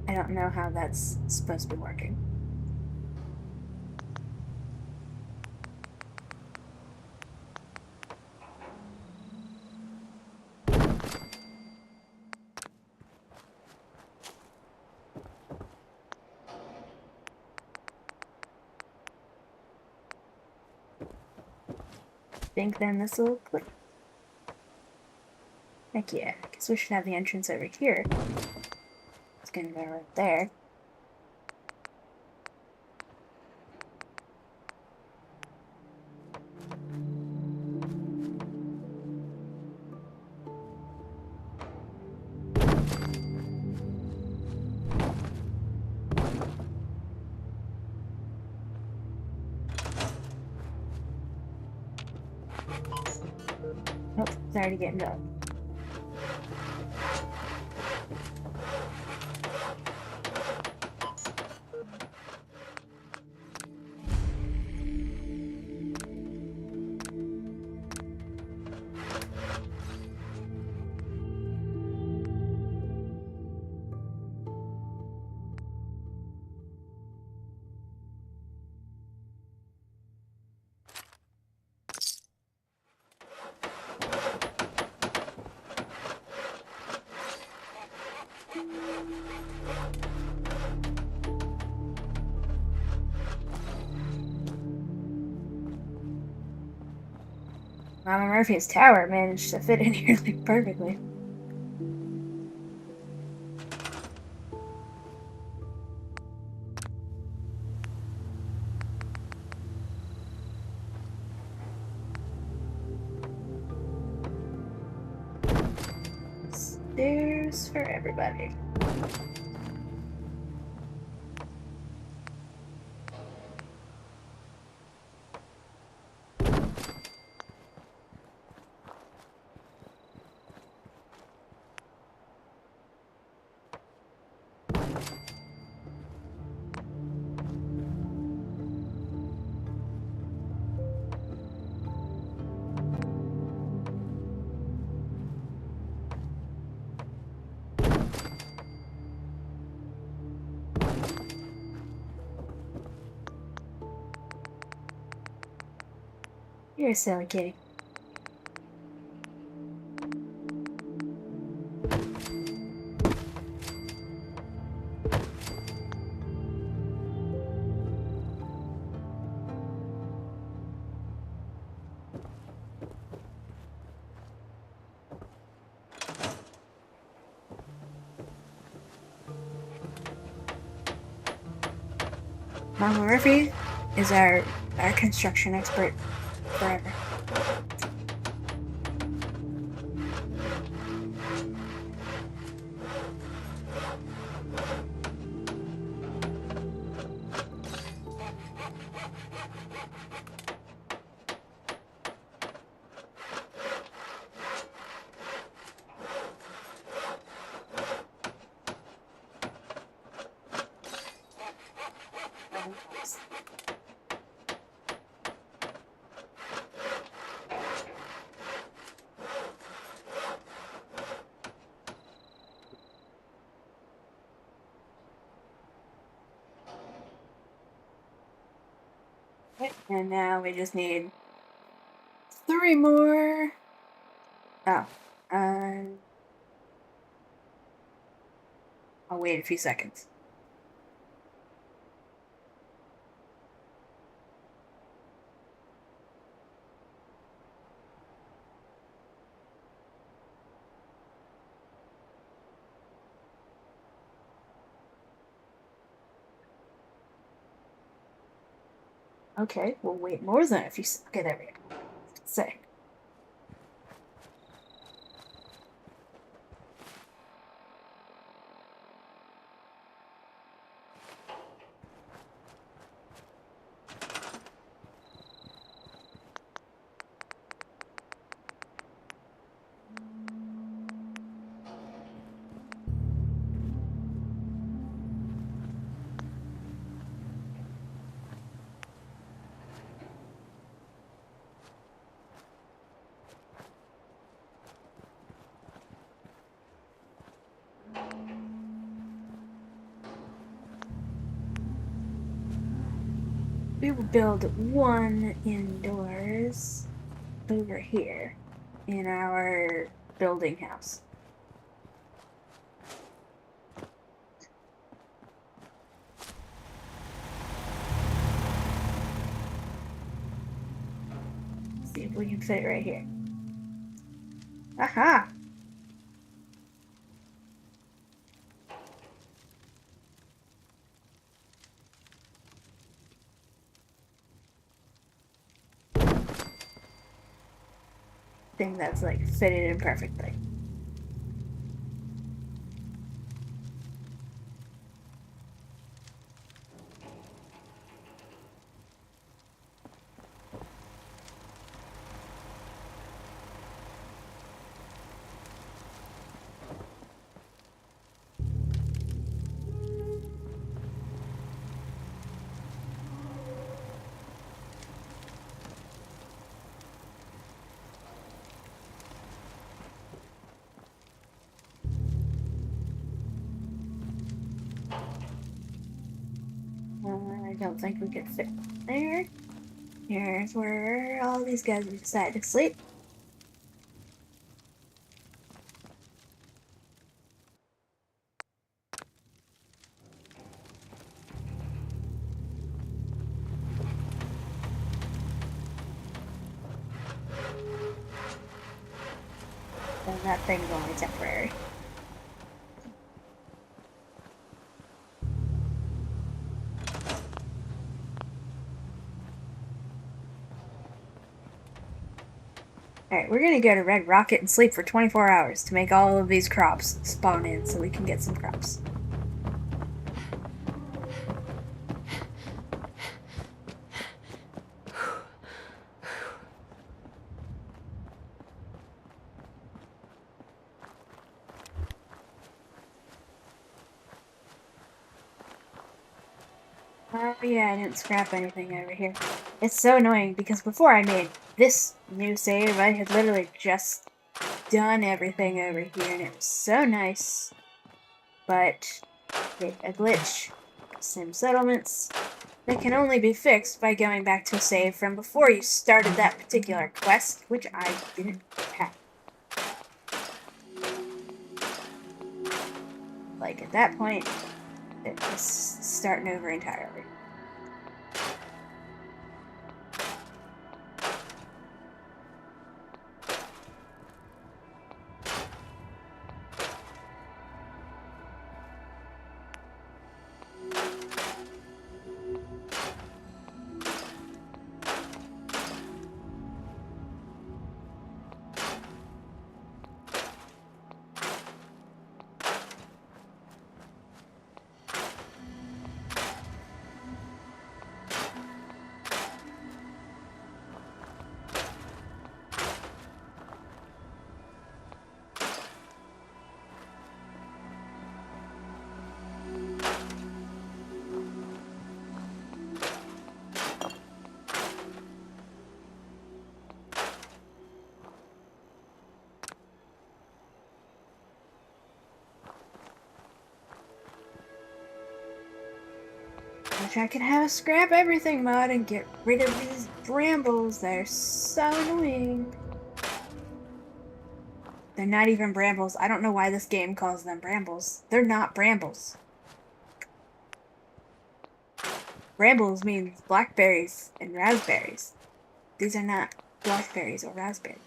I don't know how that's supposed to be working. I think then this will click. Heck yeah, I guess we should have the entrance over here. It's gonna go right there. Oh, it's already getting dark. Mama Murphy's tower managed to fit in here like perfectly. Stairs for everybody. You're a silly kitty. Mama Murphy is our construction expert forever. crops. Okay, and now we just need 3 more. Oh, I'll wait a few seconds. Okay, we'll wait more than a few seconds. Okay, there we go. Say. We will build 1 indoors over here in our building house. See if we can fit it right here. Aha! Thing that's like fitted in perfectly. I don't think we could fit there. Here's where all these guys decide to sleep. And that thing's only temporary. Alright, we're gonna go to Red Rocket and sleep for 24 hours to make all of these crops spawn in so we can get some crops. Oh yeah, I didn't scrap anything over here. It's so annoying because before I made this new save, I had literally just done everything over here and it was so nice. But hit a glitch. Sim settlements that can only be fixed by going back to a save from before you started that particular quest, which I didn't have. Like at that point, it was starting over entirely. Wish I could have a scrap everything mod and get rid of these brambles. They're so annoying. They're not even brambles. I don't know why this game calls them brambles. They're not brambles. Brambles means blackberries and raspberries. These are not blackberries or raspberries.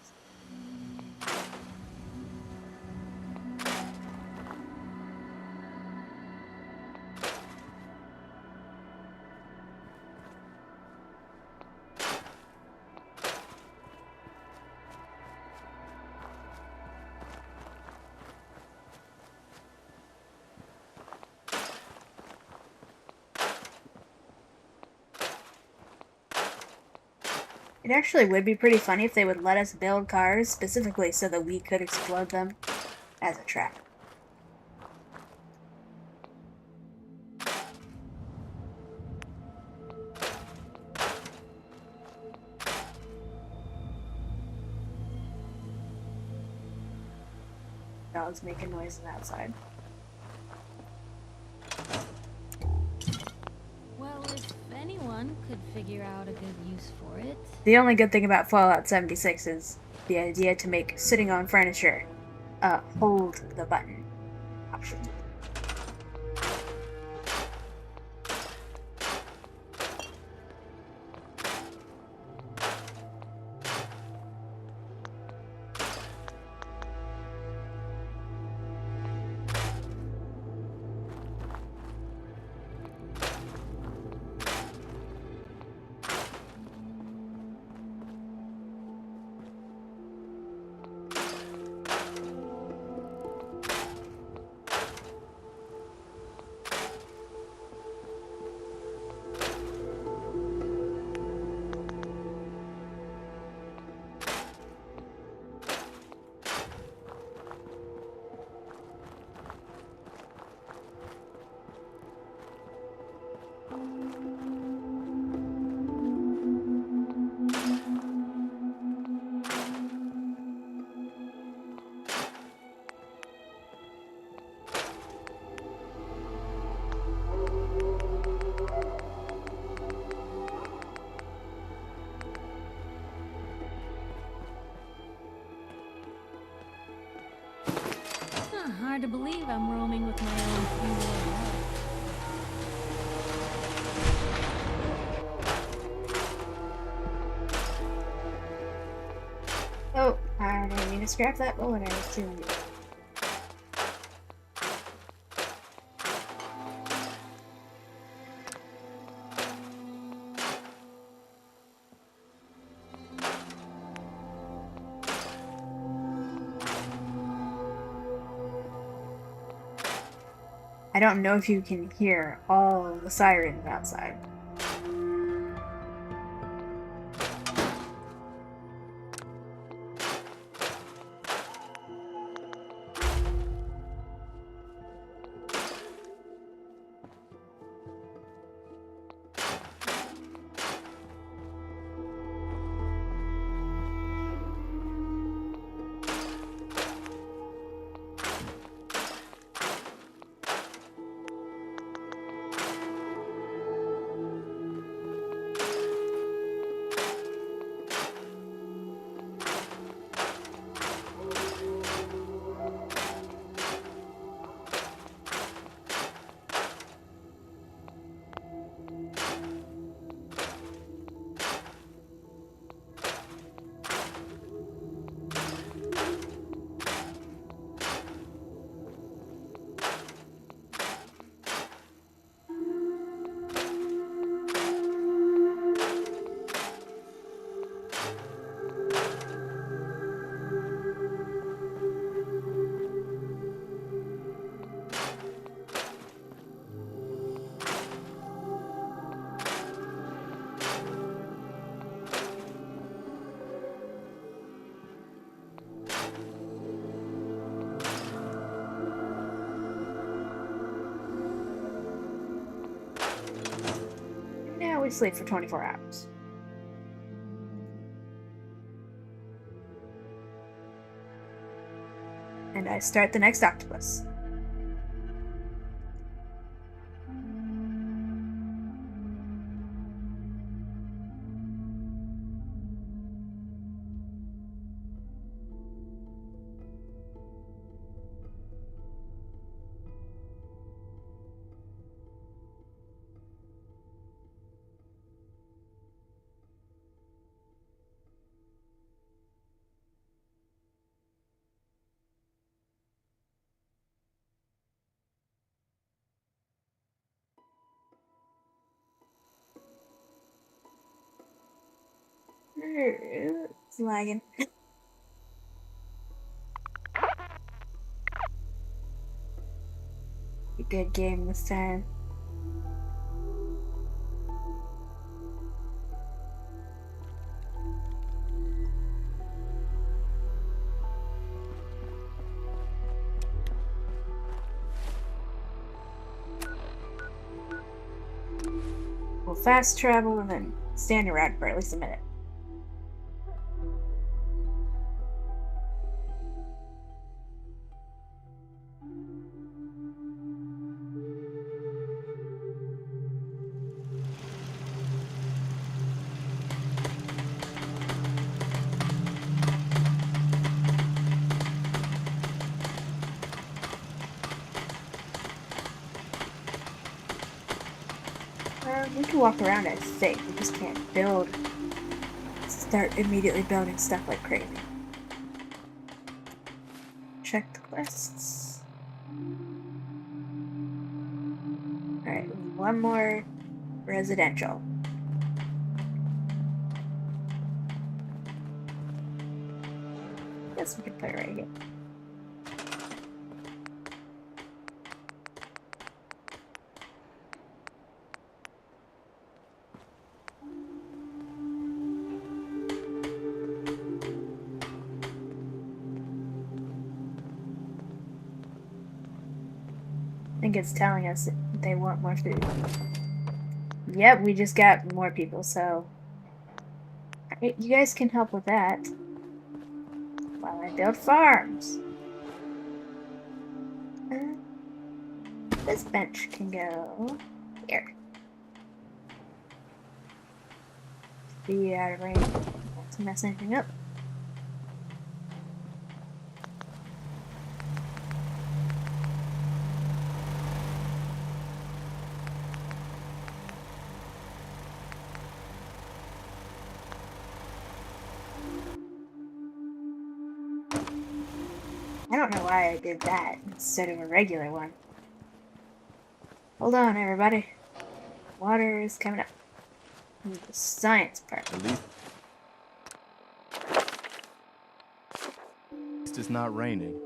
It actually would be pretty funny if they would let us build cars specifically so that we could explode them as a trap. Dog's making noises outside. Well, if anyone could figure out a good use for it. The only good thing about Fallout 76 is the idea to make sitting on furniture hold the button option. Hard to believe I'm roaming with my own free will. Oh, I didn't mean to scrap that bullet I was doing it. I don't know if you can hear all the sirens outside. We sleep for 24 hours. And I start the next octopus. It's lagging. A good game this time. We'll fast travel and then stand around for at least a minute. We can walk around, I think. We just can't start immediately building stuff like crazy. Check the quests. Alright, one more residential. Guess we can play right here. I think it's telling us that they want more food. Yep, we just got more people, so you guys can help with that while I build farms. This bench can go here. Be out of range. Not to mess anything up. I don't know why I did that instead of a regular one. Hold on, everybody. Water is coming up. The science part. At least it's not raining.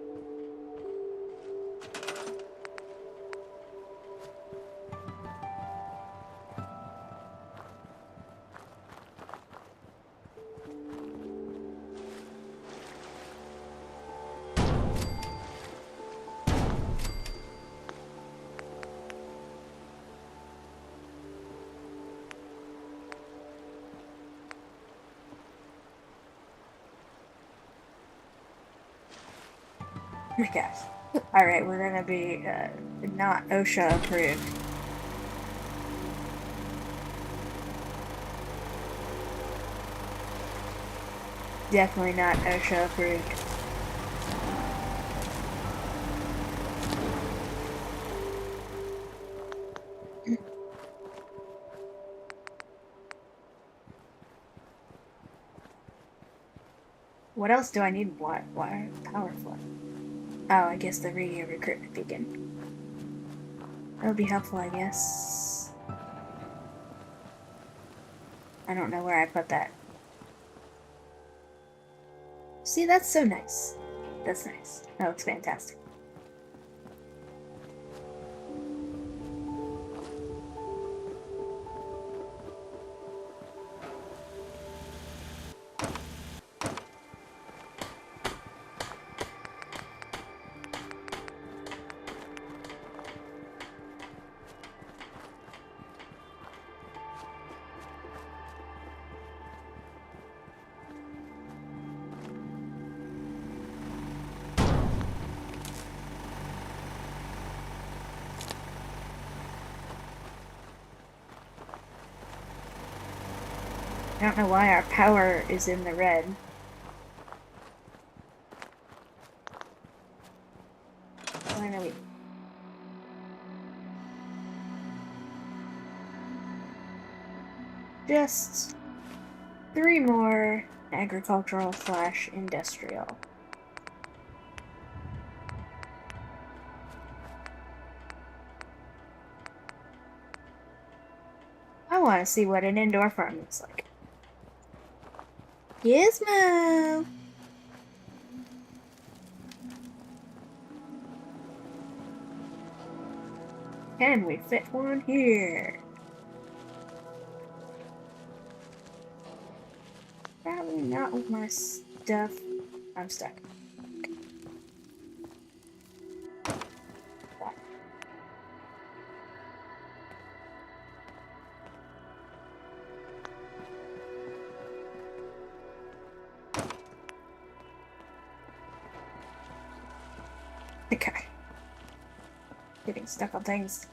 Oh my gosh. Alright, we're gonna be not OSHA approved. Definitely not OSHA approved. What else do I need wire power for? Oh, I guess the radio recruitment beacon. That would be helpful, I guess. I don't know where I put that. See, that's so nice. That's nice. That looks fantastic. I don't know why our power is in the red. Why are we... Just 3 more agricultural / industrial. I want to see what an indoor farm looks like. Gizmo! Can we fit one here? Probably not with my stuff. I'm stuck. Okay. Getting stuck on things.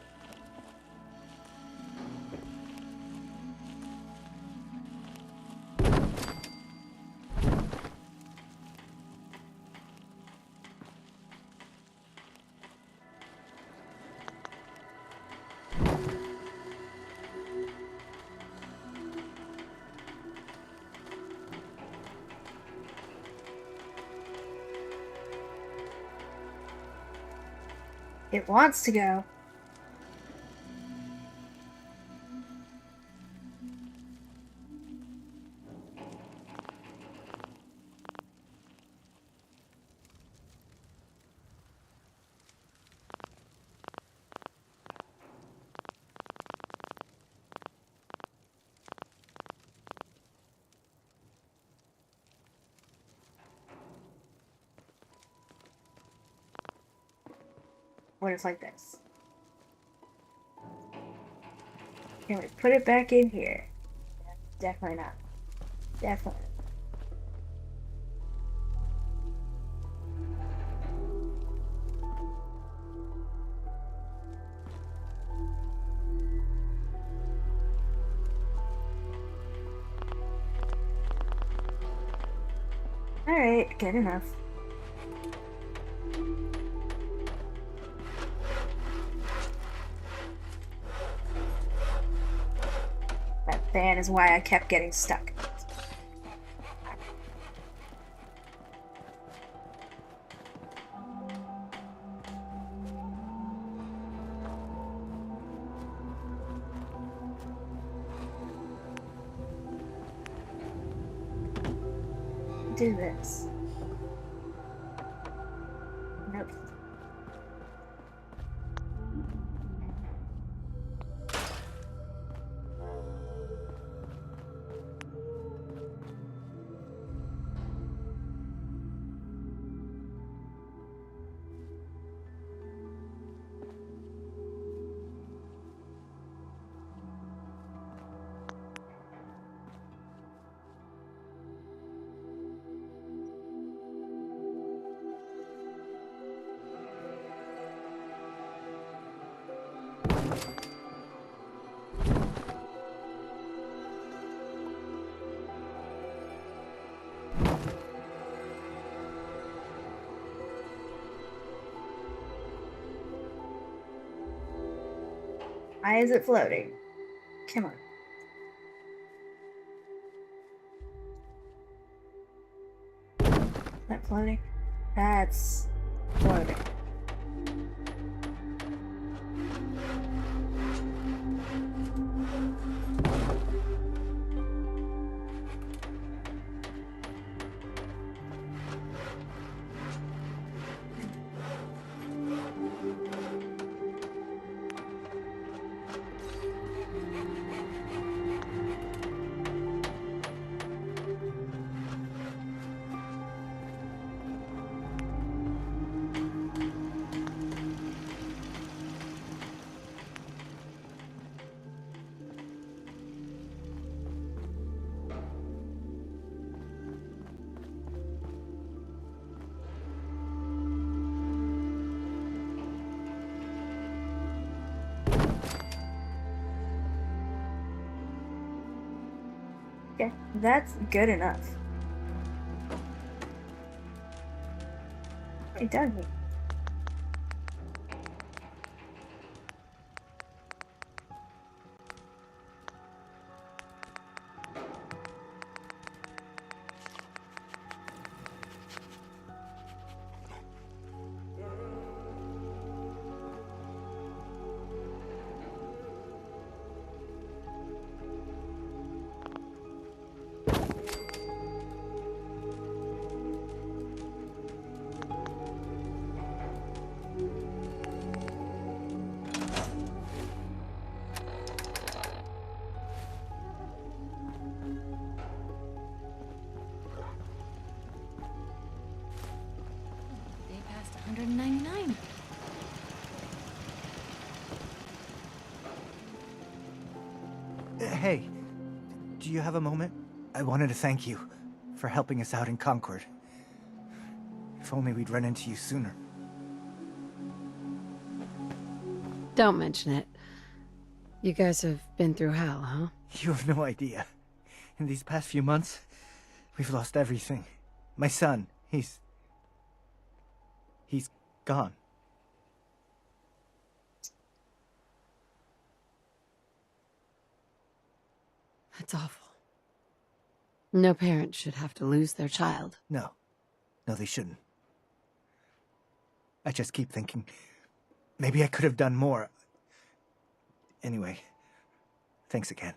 It wants to go. What if like this? Can we put it back in here? Definitely not. Definitely. Alright, good enough. That fan is why I kept getting stuck. Do this. Nope. Why is it floating? Come on. Is that floating? That's floating. Okay, that's good enough. It does. Hey, do you have a moment? I wanted to thank you for helping us out in Concord. If only we'd run into you sooner. Don't mention it. You guys have been through hell, huh? You have no idea. In these past few months, we've lost everything. My son, he's gone. That's awful. No parent should have to lose their child. No, they shouldn't. I just keep thinking, maybe I could have done more. Anyway, thanks again.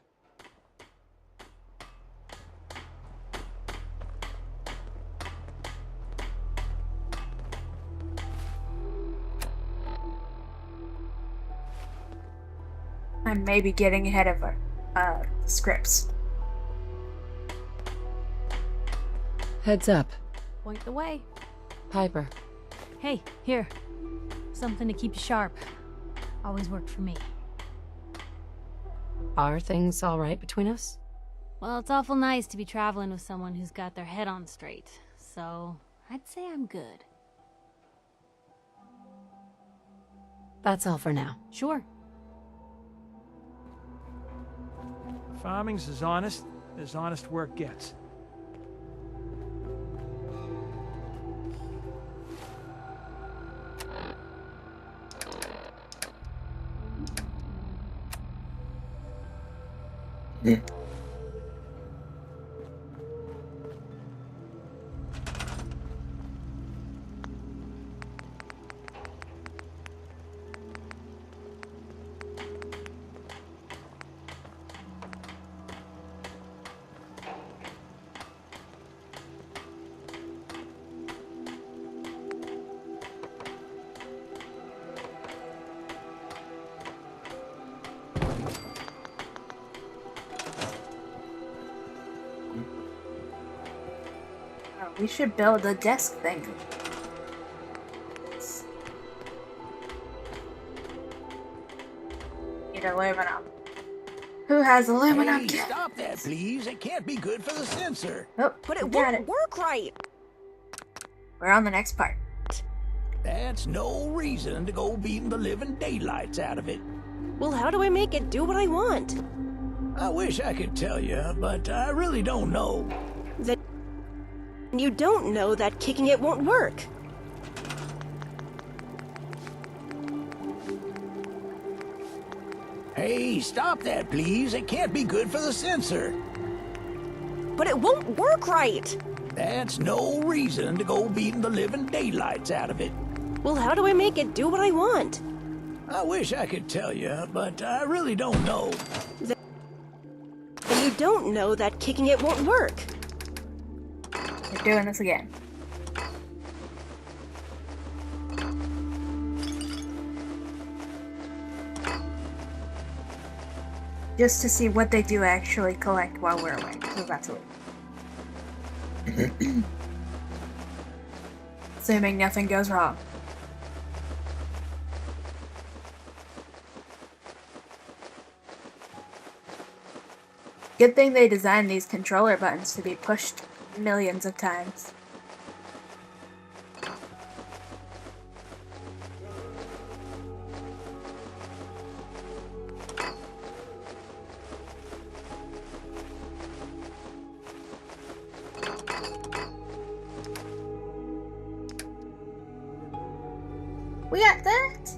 I'm maybe getting ahead of our scripts. Heads up. Point the way. Piper. Hey, here. Something to keep you sharp. Always worked for me. Are things all right between us? Well, it's awful nice to be traveling with someone who's got their head on straight. So, I'd say I'm good. That's all for now. Sure. Farming's as honest work gets. We should build a desk thing. Need aluminum. Who has aluminum? Hey, stop that, please. It can't be good for the sensor. Oh, But it got won't work right. We're on the next part. That's no reason to go beating the living daylights out of it. Well, how do I make it do what I want? I wish I could tell you, but I really don't know. Then you don't know that kicking it won't work. Hey, stop that, please. It can't be good for the sensor. But it won't work right. That's no reason to go beating the living daylights out of it. Well, how do I make it do what I want? I wish I could tell you, but I really don't know. Then you don't know that kicking it won't work. We're doing this again. Just to see what they do actually collect while we're away. We're about to leave. Assuming nothing goes wrong. Good thing they designed these controller buttons to be pushed millions of times. We got that!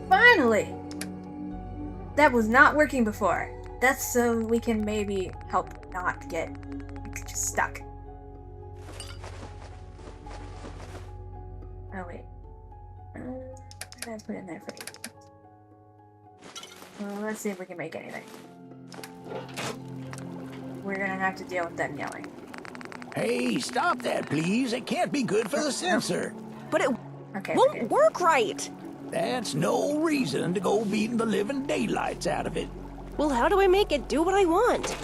Finally! That was not working before. That's so we can maybe help not get just stuck. Oh wait. I gotta put in there for you. Well, let's see if we can make anything. We're gonna have to deal with them yelling. Hey, stop that, please. It can't be good for the sensor. But it Okay, won't work right. That's no reason to go beating the living daylights out of it. Well, how do I make it do what I want?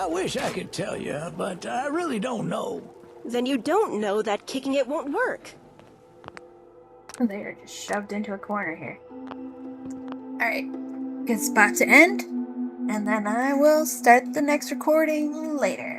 I wish I could tell you, but I really don't know. Then you don't know that kicking it won't work. They are just shoved into a corner here. Alright, good spot to end. And then I will start the next recording later.